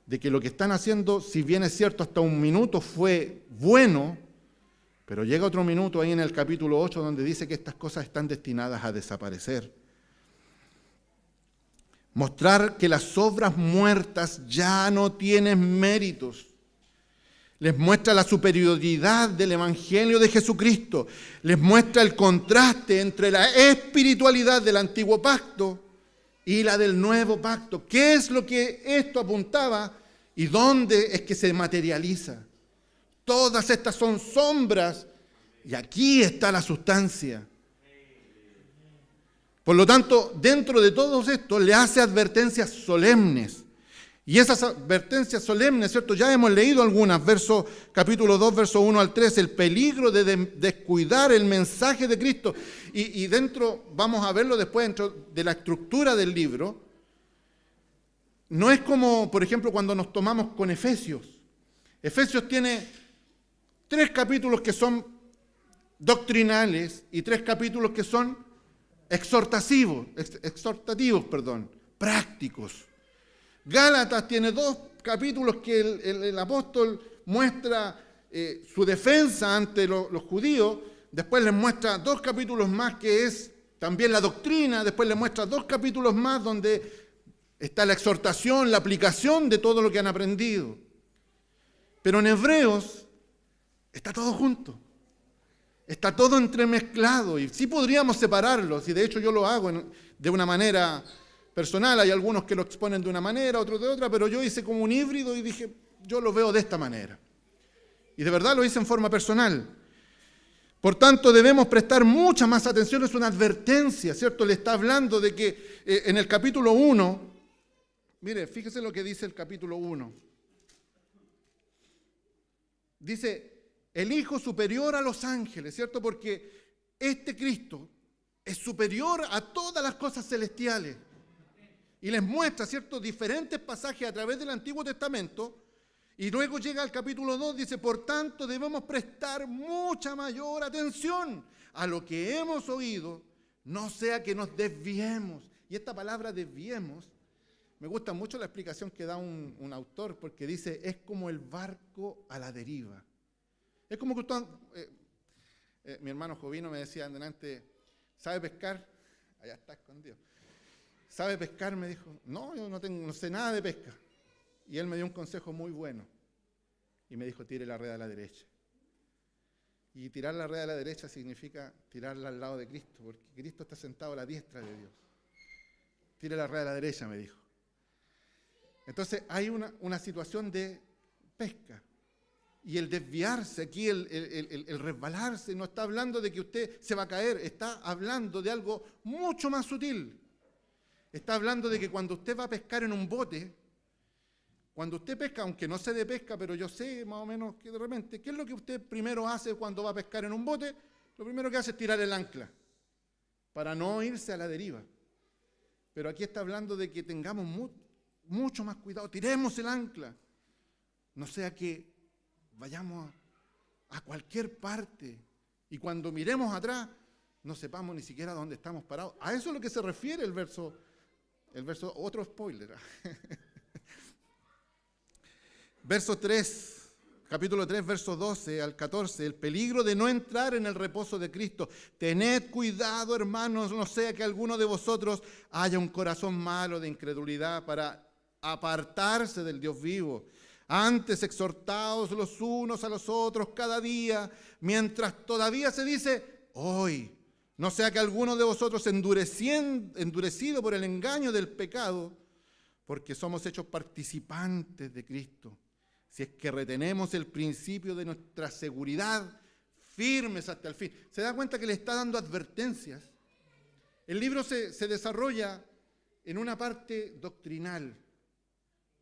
de que lo que están haciendo, si bien es cierto hasta un minuto fue bueno, pero llega otro minuto ahí en el capítulo 8 donde dice que estas cosas están destinadas a desaparecer. Mostrar que las obras muertas ya no tienen méritos. Les muestra la superioridad del Evangelio de Jesucristo. Les muestra el contraste entre la espiritualidad del antiguo pacto y la del nuevo pacto. ¿Qué es lo que esto apuntaba y dónde es que se materializa? Todas estas son sombras y aquí está la sustancia. Por lo tanto, dentro de todo esto le hace advertencias solemnes. Y esas advertencias solemnes, ¿cierto? Ya hemos leído algunas, capítulo 2, verso 1 al 3, el peligro de descuidar el mensaje de Cristo. Y dentro, vamos a verlo después dentro de la estructura del libro, no es como, por ejemplo, cuando nos tomamos con Efesios. Efesios tiene 3 capítulos que son doctrinales y 3 capítulos que son exhortativos, prácticos. Gálatas tiene 2 capítulos que el apóstol muestra su defensa ante los judíos, después les muestra 2 capítulos más que es también la doctrina, después les muestra 2 capítulos más donde está la exhortación, la aplicación de todo lo que han aprendido. Pero en Hebreos está todo junto, está todo entremezclado y sí podríamos separarlos, y de hecho yo lo hago de una manera personal. Hay algunos que lo exponen de una manera, otros de otra, pero yo hice como un híbrido y dije, yo lo veo de esta manera. Y de verdad lo hice en forma personal. Por tanto, debemos prestar mucha más atención, es una advertencia, ¿cierto? Le está hablando de que en el capítulo 1, mire, fíjese lo que dice el capítulo 1. Dice, el Hijo superior a los ángeles, ¿cierto? Porque este Cristo es superior a todas las cosas celestiales. Y les muestra, ¿cierto?, diferentes pasajes a través del Antiguo Testamento. Y luego llega al capítulo 2, dice, por tanto debemos prestar mucha mayor atención a lo que hemos oído, no sea que nos desviemos. Y esta palabra desviemos, me gusta mucho la explicación que da un autor, porque dice, es como el barco a la deriva. Es como que usted, mi hermano Jovino me decía delante, ¿sabe pescar? Allá está escondido. ¿Sabe pescar? Me dijo. No, yo no sé nada de pesca. Y él me dio un consejo muy bueno. Y me dijo, tire la red a la derecha. Y tirar la red a la derecha significa tirarla al lado de Cristo, porque Cristo está sentado a la diestra de Dios. Tire la red a la derecha, me dijo. Entonces hay una situación de pesca. Y el desviarse aquí, el resbalarse, no está hablando de que usted se va a caer, está hablando de algo mucho más sutil. Está hablando de que cuando usted va a pescar en un bote, cuando usted pesca, aunque no sé de pesca, pero yo sé más o menos que de repente, ¿qué es lo que usted primero hace cuando va a pescar en un bote? Lo primero que hace es tirar el ancla. para no irse a la deriva. Pero aquí está hablando de que tengamos mucho más cuidado, tiremos el ancla, no sea que vayamos a cualquier parte y cuando miremos atrás no sepamos ni siquiera dónde estamos parados. A eso es lo que se refiere el verso, otro spoiler. Verso 3. Capítulo 3, versos 12 al 14, el peligro de no entrar en el reposo de Cristo. Tened cuidado, hermanos, no sea que alguno de vosotros haya un corazón malo de incredulidad para apartarse del Dios vivo. Antes exhortaos los unos a los otros cada día, mientras todavía se dice hoy. No sea que alguno de vosotros endurecido por el engaño del pecado, porque somos hechos participantes de Cristo. Si es que retenemos el principio de nuestra seguridad, firmes hasta el fin. ¿Se da cuenta que le está dando advertencias? El libro se desarrolla en una parte doctrinal,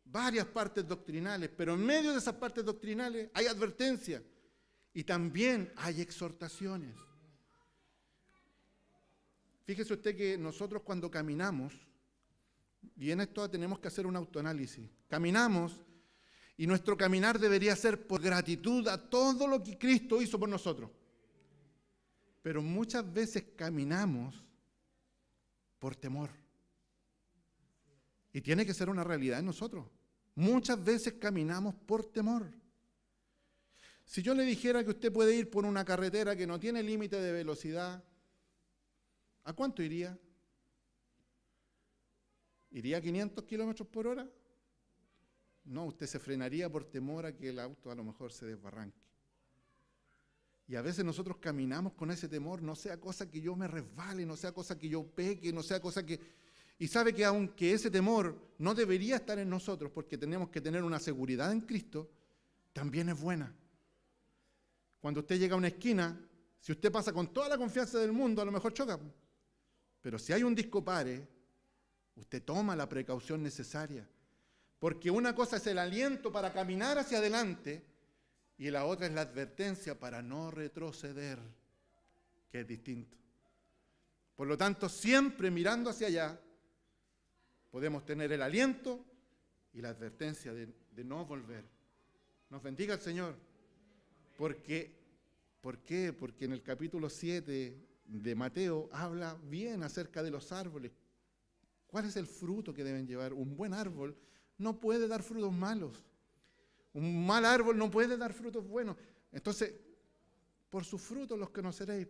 varias partes doctrinales, pero en medio de esas partes doctrinales hay advertencias y también hay exhortaciones. Fíjese usted que nosotros cuando caminamos, y en esto tenemos que hacer un autoanálisis, caminamos. Y nuestro caminar debería ser por gratitud a todo lo que Cristo hizo por nosotros. Pero muchas veces caminamos por temor. Y tiene que ser una realidad en nosotros. Muchas veces caminamos por temor. Si yo le dijera que usted puede ir por una carretera que no tiene límite de velocidad, ¿a cuánto iría? ¿Iría a 500 kilómetros por hora? No, usted se frenaría por temor a que el auto a lo mejor se desbarranque. Y a veces nosotros caminamos con ese temor, no sea cosa que yo me resbale, no sea cosa que yo peque, no sea cosa que... Y sabe que aunque ese temor no debería estar en nosotros, porque tenemos que tener una seguridad en Cristo, también es buena. Cuando usted llega a una esquina, si usted pasa con toda la confianza del mundo, a lo mejor choca. Pero si hay un discopare, usted toma la precaución necesaria. Porque una cosa es el aliento para caminar hacia adelante y la otra es la advertencia para no retroceder, que es distinto. Por lo tanto, siempre mirando hacia allá, podemos tener el aliento y la advertencia de no volver. Nos bendiga el Señor. ¿Por qué? Porque en el capítulo 7 de Mateo habla bien acerca de los árboles. ¿Cuál es el fruto que deben llevar? Un buen árbol no puede dar frutos malos. Un mal árbol no puede dar frutos buenos. Entonces, por sus frutos los conoceréis.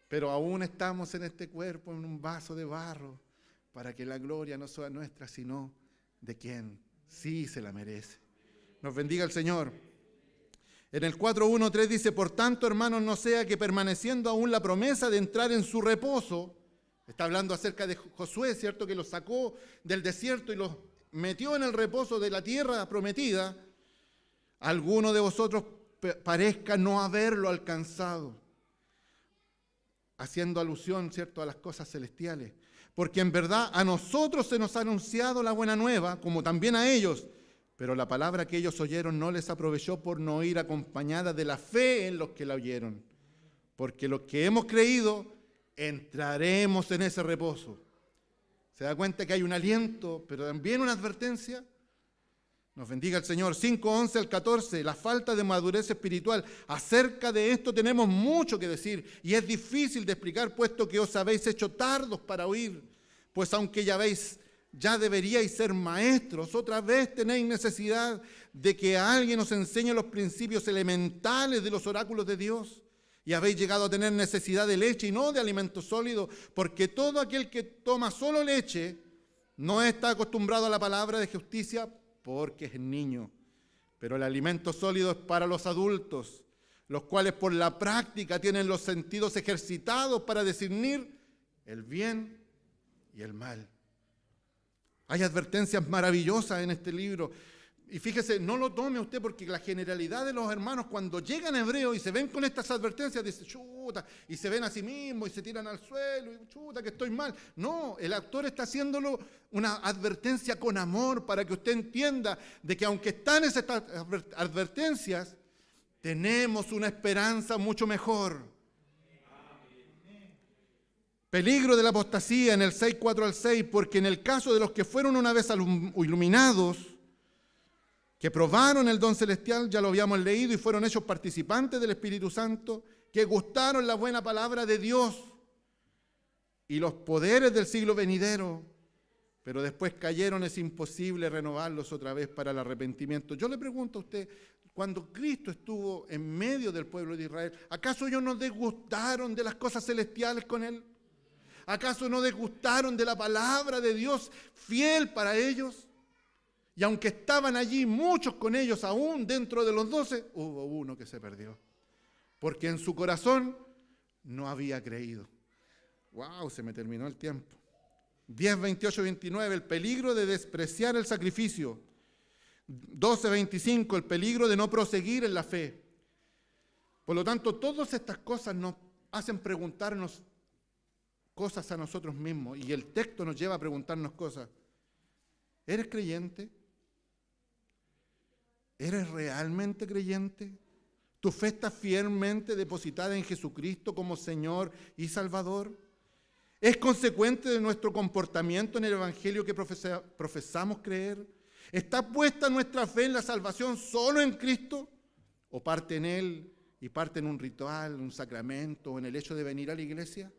Pero aún estamos en este cuerpo, en un vaso de barro, para que la gloria no sea nuestra, sino de quien sí se la merece. Nos bendiga el Señor. En el 4:1-3 dice, por tanto, hermanos, no sea que permaneciendo aún la promesa de entrar en su reposo. Está hablando acerca de Josué, ¿cierto? Que los sacó del desierto y los metió en el reposo de la tierra prometida. Alguno de vosotros parezca no haberlo alcanzado. Haciendo alusión, ¿cierto?, a las cosas celestiales. Porque en verdad a nosotros se nos ha anunciado la buena nueva, como también a ellos. Pero la palabra que ellos oyeron no les aprovechó por no ir acompañada de la fe en los que la oyeron. Porque los que hemos creído entraremos en ese reposo. ¿Se da cuenta que hay un aliento, pero también una advertencia? Nos bendiga el Señor. 5:11-14, la falta de madurez espiritual. Acerca de esto tenemos mucho que decir y es difícil de explicar, puesto que os habéis hecho tardos para oír. Pues aunque ya deberíais ser maestros, otra vez tenéis necesidad de que alguien os enseñe los principios elementales de los oráculos de Dios. Y habéis llegado a tener necesidad de leche y no de alimento sólido, porque todo aquel que toma solo leche no está acostumbrado a la palabra de justicia porque es niño. Pero el alimento sólido es para los adultos, los cuales por la práctica tienen los sentidos ejercitados para discernir el bien y el mal. Hay advertencias maravillosas en este libro. Y fíjese, no lo tome usted porque la generalidad de los hermanos cuando llegan a Hebreos y se ven con estas advertencias, dicen, chuta, y se ven a sí mismos y se tiran al suelo, y chuta, que estoy mal. No, el autor está haciéndolo una advertencia con amor para que usted entienda de que aunque están esas advertencias, tenemos una esperanza mucho mejor. Peligro de la apostasía en el 6:4 al 6, porque en el caso de los que fueron una vez iluminados, que probaron el don celestial, ya lo habíamos leído, y fueron hechos participantes del Espíritu Santo, que gustaron la buena palabra de Dios y los poderes del siglo venidero, pero después cayeron, es imposible renovarlos otra vez para el arrepentimiento. Yo le pregunto a usted, cuando Cristo estuvo en medio del pueblo de Israel, ¿acaso ellos no desgustaron de las cosas celestiales con Él? ¿Acaso no desgustaron de la palabra de Dios fiel para ellos? Y aunque estaban allí muchos con ellos, aún dentro de los 12, hubo uno que se perdió, porque en su corazón no había creído. ¡Wow! Se me terminó el tiempo. 10, 28, 29, el peligro de despreciar el sacrificio. 12, 25, el peligro de no proseguir en la fe. Por lo tanto, todas estas cosas nos hacen preguntarnos cosas a nosotros mismos, y el texto nos lleva a preguntarnos cosas. ¿Eres creyente? ¿Eres realmente creyente? ¿Tu fe está fielmente depositada en Jesucristo como Señor y Salvador? ¿Es consecuente de nuestro comportamiento en el Evangelio que profesamos creer? ¿Está puesta nuestra fe en la salvación solo en Cristo? ¿O parte en Él y parte en un ritual, un sacramento o en el hecho de venir a la iglesia?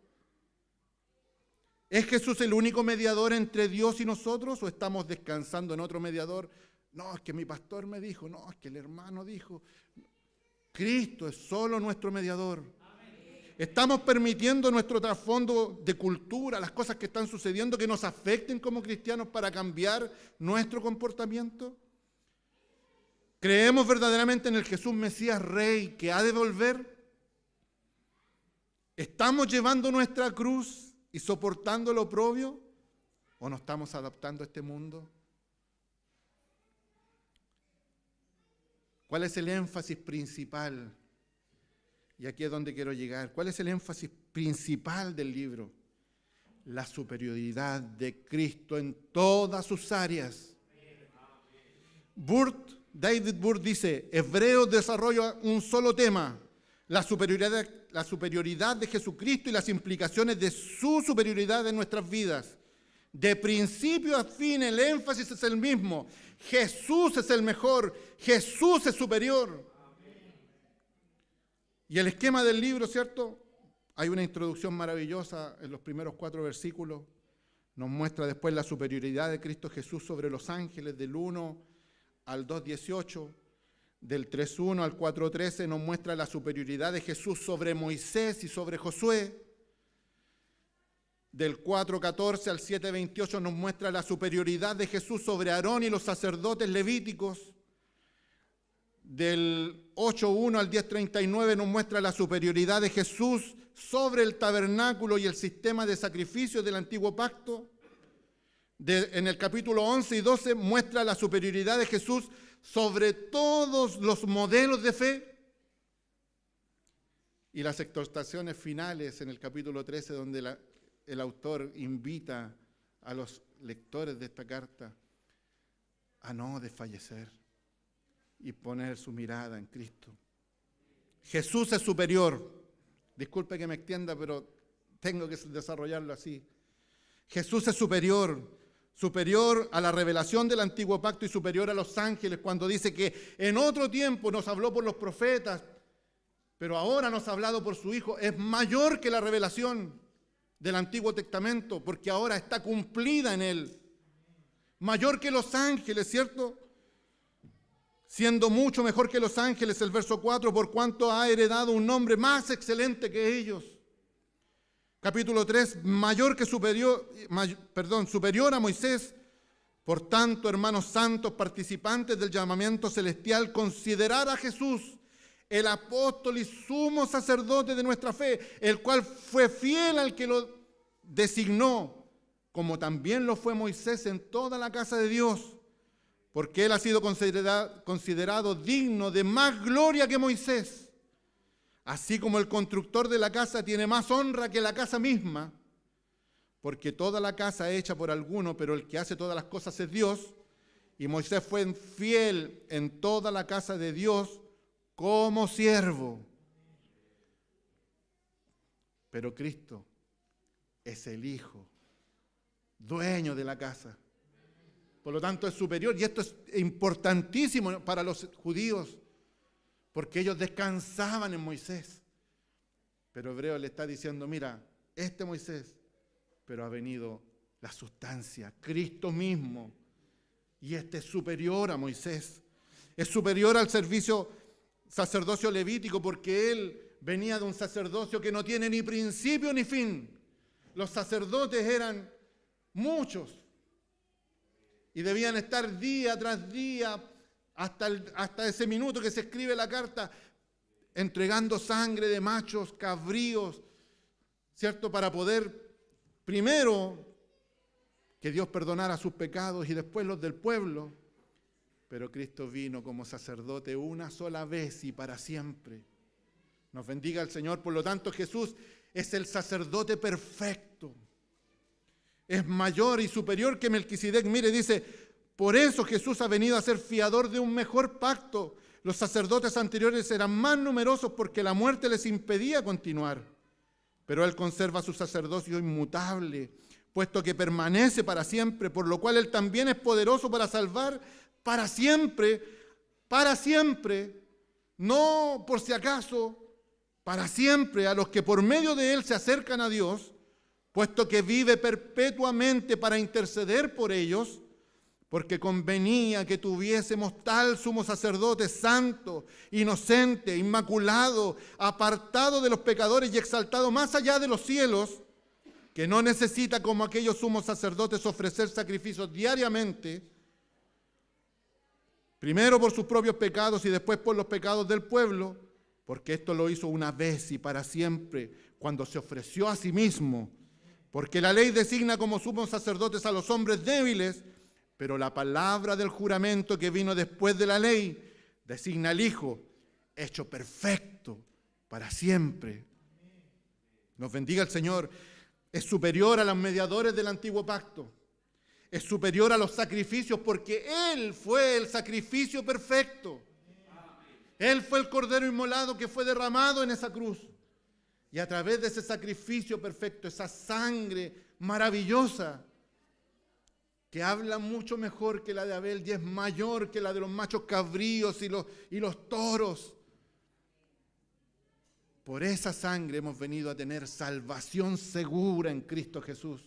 ¿Es Jesús el único mediador entre Dios y nosotros o estamos descansando en otro mediador? No, es que mi pastor me dijo, no, es que el hermano dijo. Cristo es solo nuestro mediador. ¿Estamos permitiendo nuestro trasfondo de cultura, las cosas que están sucediendo, que nos afecten como cristianos para cambiar nuestro comportamiento? ¿Creemos verdaderamente en el Jesús Mesías Rey que ha de volver? ¿Estamos llevando nuestra cruz y soportando el oprobio? ¿O nos estamos adaptando a este mundo? ¿Cuál es el énfasis principal? Y aquí es donde quiero llegar. ¿Cuál es el énfasis principal del libro? La superioridad de Cristo en todas sus áreas. David Burt dice, Hebreos desarrolla un solo tema, la superioridad de Jesucristo y las implicaciones de su superioridad en nuestras vidas. De principio a fin el énfasis es el mismo. Jesús es el mejor, Jesús es superior. Y el esquema del libro, ¿cierto? Hay una introducción maravillosa en los primeros 4 versículos. Nos muestra después la superioridad de Cristo Jesús sobre los ángeles, del 1 al 2:18. Del 3:1 al 4:13 nos muestra la superioridad de Jesús sobre Moisés y sobre Josué. Del 4:14 al 7:28 nos muestra la superioridad de Jesús sobre Aarón y los sacerdotes levíticos. Del 8:1 al 10:39 nos muestra la superioridad de Jesús sobre el tabernáculo y el sistema de sacrificios del antiguo pacto. En el capítulo 11 y 12 muestra la superioridad de Jesús sobre todos los modelos de fe. Y las exhortaciones finales en el capítulo 13, donde el autor invita a los lectores de esta carta a no desfallecer y poner su mirada en Cristo. Jesús es superior. Disculpe que me extienda, pero tengo que desarrollarlo así. Jesús es superior a la revelación del antiguo pacto y superior a los ángeles, cuando dice que en otro tiempo nos habló por los profetas, pero ahora nos ha hablado por su Hijo. Es mayor que la revelación del Antiguo Testamento, porque ahora está cumplida en Él. Mayor que los ángeles, ¿cierto? Siendo mucho mejor que los ángeles, el verso 4, por cuanto ha heredado un nombre más excelente que ellos. Capítulo 3, superior a Moisés. Por tanto, hermanos santos, participantes del llamamiento celestial, considerar a Jesús, el apóstol y sumo sacerdote de nuestra fe, el cual fue fiel al que lo designó, como también lo fue Moisés en toda la casa de Dios, porque él ha sido considerado digno de más gloria que Moisés. Así como el constructor de la casa tiene más honra que la casa misma, porque toda la casa es hecha por alguno, pero el que hace todas las cosas es Dios, y Moisés fue fiel en toda la casa de Dios como siervo. Pero Cristo es el Hijo, dueño de la casa. Por lo tanto, es superior. Y esto es importantísimo para los judíos, porque ellos descansaban en Moisés. Pero Hebreo le está diciendo, mira, este Moisés, pero ha venido la sustancia, Cristo mismo. Y este es superior a Moisés. Es superior al servicio sacerdocio levítico, porque él venía de un sacerdocio que no tiene ni principio ni fin. Los sacerdotes eran muchos y debían estar día tras día hasta ese minuto que se escribe la carta entregando sangre de machos, cabríos, ¿cierto? Para poder primero que Dios perdonara sus pecados y después los del pueblo. Pero Cristo vino como sacerdote una sola vez y para siempre. Nos bendiga el Señor. Por lo tanto, Jesús es el sacerdote perfecto. Es mayor y superior que Melquisedec. Mire, dice, por eso Jesús ha venido a ser fiador de un mejor pacto. Los sacerdotes anteriores eran más numerosos porque la muerte les impedía continuar. Pero Él conserva su sacerdocio inmutable, puesto que permanece para siempre, por lo cual Él también es poderoso para salvar para siempre, no por si acaso, para siempre a los que por medio de Él se acercan a Dios, puesto que vive perpetuamente para interceder por ellos, porque convenía que tuviésemos tal sumo sacerdote santo, inocente, inmaculado, apartado de los pecadores y exaltado más allá de los cielos, que no necesita como aquellos sumos sacerdotes ofrecer sacrificios diariamente, primero por sus propios pecados y después por los pecados del pueblo, porque esto lo hizo una vez y para siempre, cuando se ofreció a sí mismo, porque la ley designa como sumos sacerdotes a los hombres débiles, pero la palabra del juramento que vino después de la ley designa al Hijo, hecho perfecto para siempre. Nos bendiga el Señor. Es superior a los mediadores del antiguo pacto. Es superior a los sacrificios porque Él fue el sacrificio perfecto. Él fue el cordero inmolado que fue derramado en esa cruz. Y a través de ese sacrificio perfecto, esa sangre maravillosa, que habla mucho mejor que la de Abel y es mayor que la de los machos cabríos y los toros. Por esa sangre hemos venido a tener salvación segura en Cristo Jesús.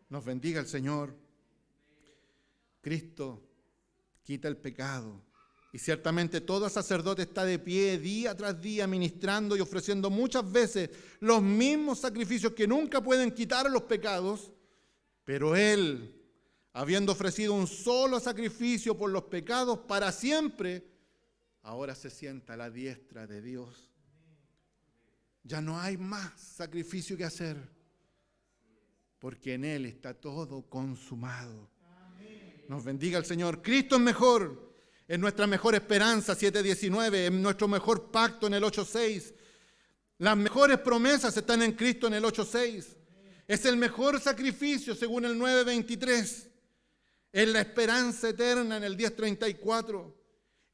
Nos bendiga el Señor. Cristo quita el pecado. Y ciertamente todo sacerdote está de pie día tras día ministrando y ofreciendo muchas veces los mismos sacrificios que nunca pueden quitar los pecados, pero Él, habiendo ofrecido un solo sacrificio por los pecados para siempre, ahora se sienta a la diestra de Dios. Ya no hay más sacrificio que hacer, porque en Él está todo consumado. Nos bendiga el Señor. Cristo es mejor, es nuestra mejor esperanza, 7:19, es nuestro mejor pacto en el 8:6. Las mejores promesas están en Cristo en el 8:6. Es el mejor sacrificio según el 9:23. Es la esperanza eterna en el 10:34.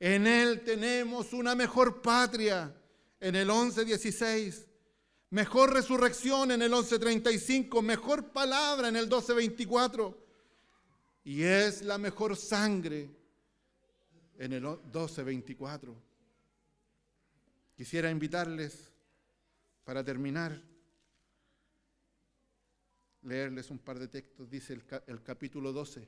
En Él tenemos una mejor patria en el 11:16. Mejor resurrección en el 11:35. Mejor palabra en el 12:24. Y es la mejor sangre en el 12:24. Quisiera invitarles, para terminar, leerles un par de textos. Dice el capítulo 12.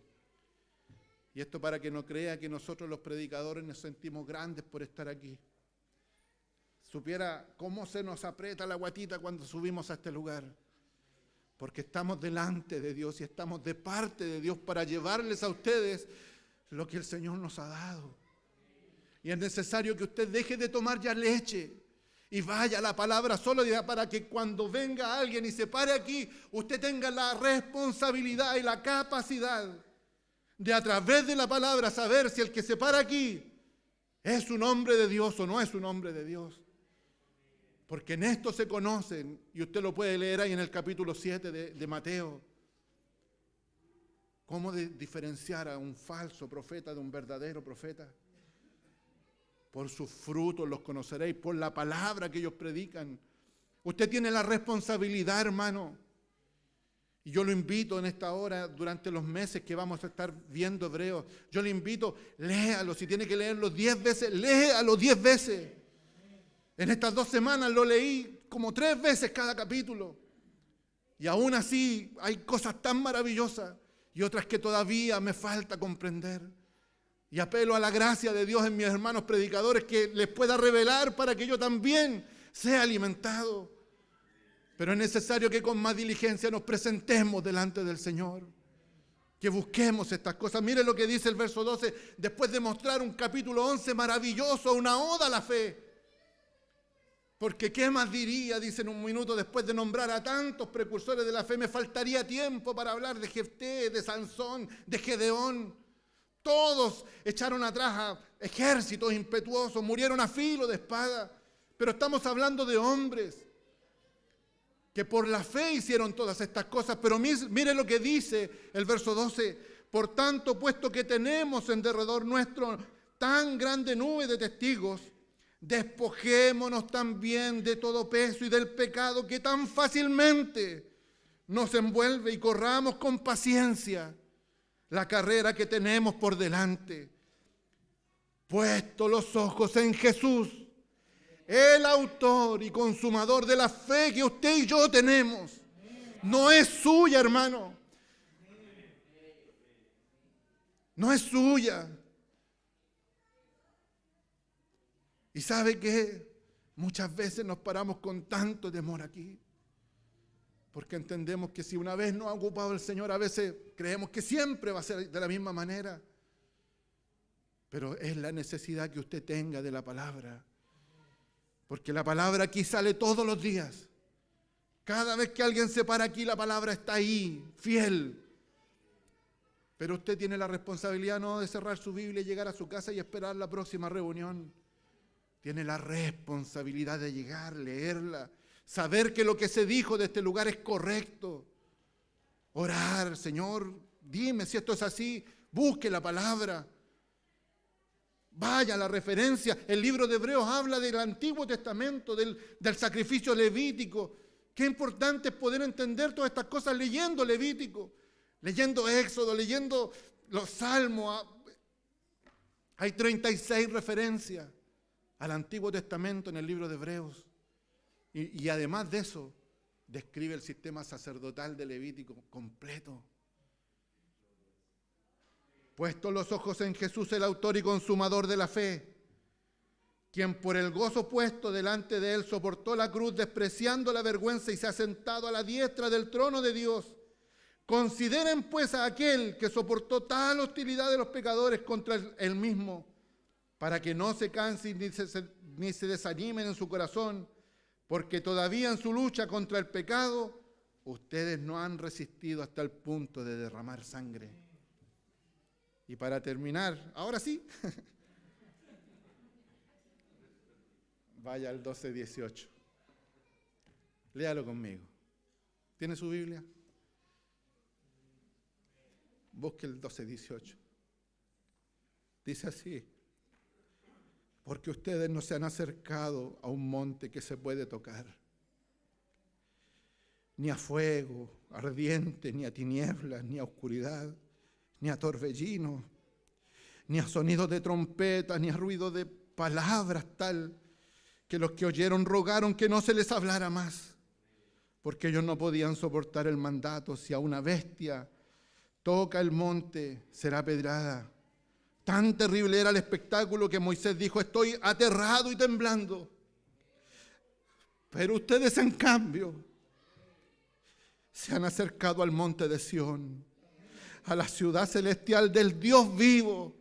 Y esto para que no crea que nosotros los predicadores nos sentimos grandes por estar aquí. Supiera cómo se nos aprieta la guatita cuando subimos a este lugar. Porque estamos delante de Dios y estamos de parte de Dios para llevarles a ustedes lo que el Señor nos ha dado. Y es necesario que usted deje de tomar ya leche y vaya a la palabra solo para que cuando venga alguien y se pare aquí, usted tenga la responsabilidad y la capacidad de a través de la palabra saber si el que se para aquí es un hombre de Dios o no es un hombre de Dios. Porque en esto se conocen, y usted lo puede leer ahí en el capítulo 7 de Mateo, cómo diferenciar a un falso profeta de un verdadero profeta. Por sus frutos los conoceréis, por la palabra que ellos predican. Usted tiene la responsabilidad, hermano, Y yo lo invito en esta hora, durante los meses que vamos a estar viendo Hebreos, yo le invito, léalo, si tiene que leerlo 10 veces, léalo 10 veces. En estas 2 semanas lo leí como 3 veces cada capítulo. Y aún así hay cosas tan maravillosas y otras que todavía me falta comprender. Y apelo a la gracia de Dios en mis hermanos predicadores que les pueda revelar para que yo también sea alimentado. Pero es necesario que con más diligencia nos presentemos delante del Señor, que busquemos estas cosas. Mire lo que dice el verso 12, después de mostrar un capítulo 11 maravilloso, una oda a la fe. Porque ¿qué más diría? Dice en un minuto, después de nombrar a tantos precursores de la fe, me faltaría tiempo para hablar de Jefté, de Sansón, de Gedeón. Todos echaron atrás a ejércitos impetuosos, murieron a filo de espada. Pero estamos hablando de hombres que por la fe hicieron todas estas cosas. Pero mire lo que dice el verso 12. Por tanto, puesto que tenemos en derredor nuestro tan grande nube de testigos, despojémonos también de todo peso y del pecado que tan fácilmente nos envuelve y corramos con paciencia la carrera que tenemos por delante. Puesto los ojos en Jesús, el autor y consumador de la fe que usted y yo tenemos. No es suya, hermano. No es suya. Y ¿sabe qué? Muchas veces nos paramos con tanto temor aquí. Porque entendemos que si una vez nos ha ocupado el Señor, a veces creemos que siempre va a ser de la misma manera. Pero es la necesidad que usted tenga de la palabra. Porque la palabra aquí sale todos los días. Cada vez que alguien se para aquí, la palabra está ahí, fiel. Pero usted tiene la responsabilidad no de cerrar su Biblia y llegar a su casa y esperar la próxima reunión. Tiene la responsabilidad de llegar, leerla, saber que lo que se dijo de este lugar es correcto. Orar, Señor, dime si esto es así, busque la palabra. Vaya la referencia, el libro de Hebreos habla del Antiguo Testamento, del sacrificio levítico. Qué importante es poder entender todas estas cosas leyendo Levítico, leyendo Éxodo, leyendo los Salmos. Hay 36 referencias al Antiguo Testamento en el libro de Hebreos. Y además de eso, describe el sistema sacerdotal de Levítico completo. Puesto los ojos en Jesús, el autor y consumador de la fe, quien por el gozo puesto delante de él soportó la cruz, despreciando la vergüenza y se ha sentado a la diestra del trono de Dios. Consideren pues a aquel que soportó tal hostilidad de los pecadores contra él mismo, para que no se cansen ni se desanimen en su corazón, porque todavía en su lucha contra el pecado, ustedes no han resistido hasta el punto de derramar sangre. Y para terminar, ahora sí, vaya al 12:18. Léalo conmigo. ¿Tiene su Biblia? Busque el 12:18. Dice así: porque ustedes no se han acercado a un monte que se puede tocar, ni a fuego ardiente, ni a tinieblas, ni a oscuridad, ni a torbellino, ni a sonidos de trompeta, ni a ruido de palabras tal que los que oyeron rogaron que no se les hablara más, porque ellos no podían soportar el mandato. Si a una bestia toca el monte, será pedrada. Tan terrible era el espectáculo que Moisés dijo: estoy aterrado y temblando. Pero ustedes, en cambio, se han acercado al monte de Sión, a la ciudad celestial del Dios vivo,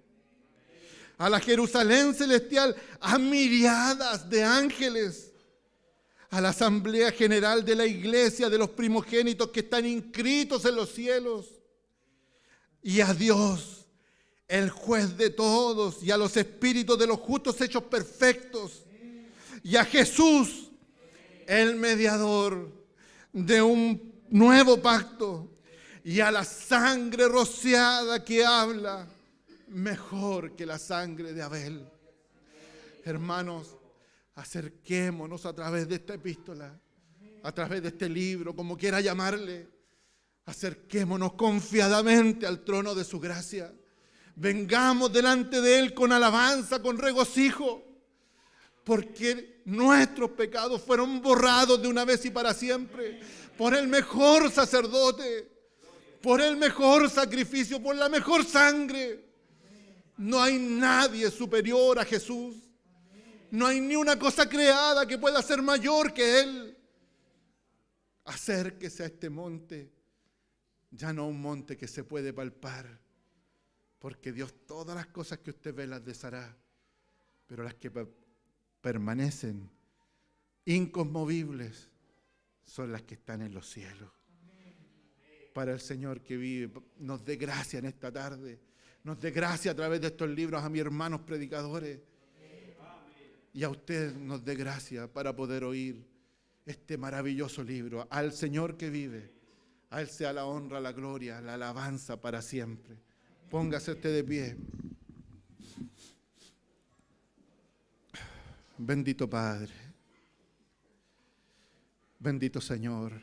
a la Jerusalén celestial, a miriadas de ángeles, a la asamblea general de la iglesia de los primogénitos que están inscritos en los cielos, y a Dios, el juez de todos, y a los espíritus de los justos hechos perfectos, y a Jesús, el mediador de un nuevo pacto, y a la sangre rociada que habla mejor que la sangre de Abel. Hermanos, acerquémonos a través de esta epístola, a través de este libro, como quiera llamarle, Acerquémonos confiadamente al trono de su gracia. Vengamos delante de Él con alabanza, con regocijo, porque nuestros pecados fueron borrados de una vez y para siempre por el mejor sacerdote, por el mejor sacrificio, por la mejor sangre. No hay nadie superior a Jesús. No hay ni una cosa creada que pueda ser mayor que Él. Acérquese a este monte, ya no un monte que se puede palpar, porque Dios todas las cosas que usted ve las deshará, pero las que permanecen inconmovibles son las que están en los cielos. Para el Señor que vive, nos dé gracia en esta tarde, nos dé gracia a través de estos libros a mis hermanos predicadores, y a usted nos dé gracia para poder oír este maravilloso libro. Al Señor que vive, a Él sea la honra, la gloria, la alabanza para siempre. Póngase usted de pie. Bendito Padre, bendito Señor.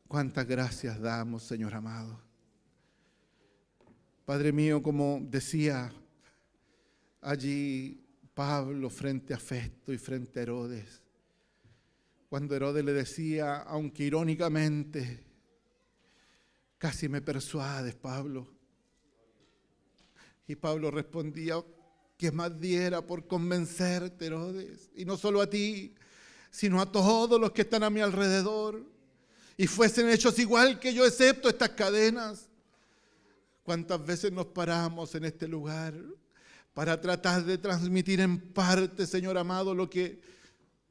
Cuántas gracias damos, Señor amado. Padre mío, como decía allí Pablo frente a Festo y frente a Herodes, cuando Herodes le decía, aunque irónicamente, casi me persuades, Pablo. Y Pablo respondía, que más diera por convencerte, Herodes, y no solo a ti, sino a todos los que están a mi alrededor, y fuesen hechos igual que yo, excepto estas cadenas. ¿Cuántas veces nos paramos en este lugar para tratar de transmitir en parte, Señor amado, lo que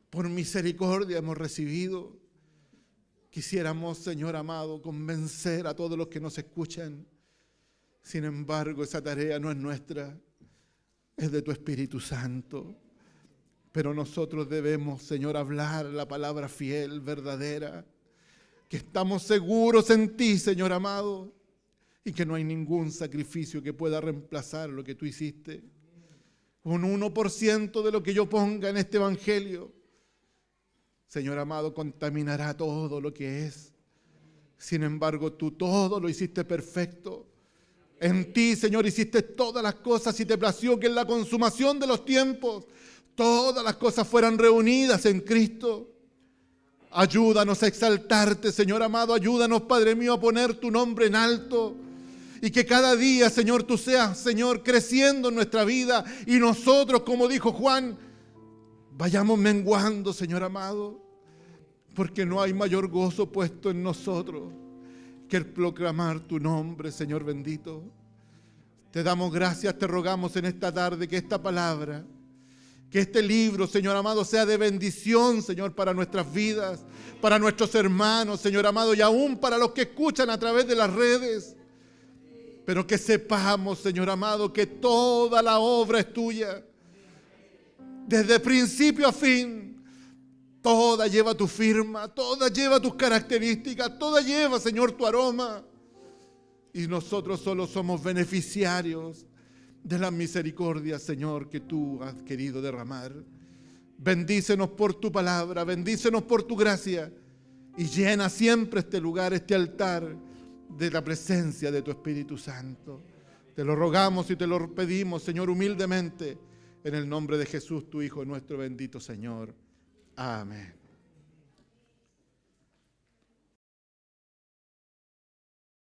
por misericordia hemos recibido? Quisiéramos, Señor amado, convencer a todos los que nos escuchan. Sin embargo, esa tarea no es nuestra, es de tu Espíritu Santo. Pero nosotros debemos, Señor, hablar la palabra fiel, verdadera, que estamos seguros en ti, Señor amado, y que no hay ningún sacrificio que pueda reemplazar lo que tú hiciste. Un 1% de lo que yo ponga en este evangelio, Señor amado, contaminará todo lo que es. Sin embargo, tú todo lo hiciste perfecto. En ti, Señor, hiciste todas las cosas y te plació que en la consumación de los tiempos todas las cosas fueran reunidas en Cristo. Ayúdanos a exaltarte, Señor amado. Ayúdanos, Padre mío, a poner tu nombre en alto. Y que cada día, Señor, tú seas, Señor, creciendo en nuestra vida. Y nosotros, como dijo Juan, vayamos menguando, Señor amado. Porque no hay mayor gozo puesto en nosotros que el proclamar tu nombre, Señor bendito. Te damos gracias, te rogamos en esta tarde que esta palabra, que este libro, Señor amado, sea de bendición, Señor, para nuestras vidas, para nuestros hermanos, Señor amado, y aún para los que escuchan a través de las redes. Pero que sepamos, Señor amado, que toda la obra es tuya, desde principio a fin. Toda lleva tu firma, toda lleva tus características, toda lleva, Señor, tu aroma. Y nosotros solo somos beneficiarios de la misericordia, Señor, que tú has querido derramar. Bendícenos por tu palabra, bendícenos por tu gracia y llena siempre este lugar, este altar de la presencia de tu Espíritu Santo. Te lo rogamos y te lo pedimos, Señor, humildemente, en el nombre de Jesús, tu Hijo, nuestro bendito Señor. Amén.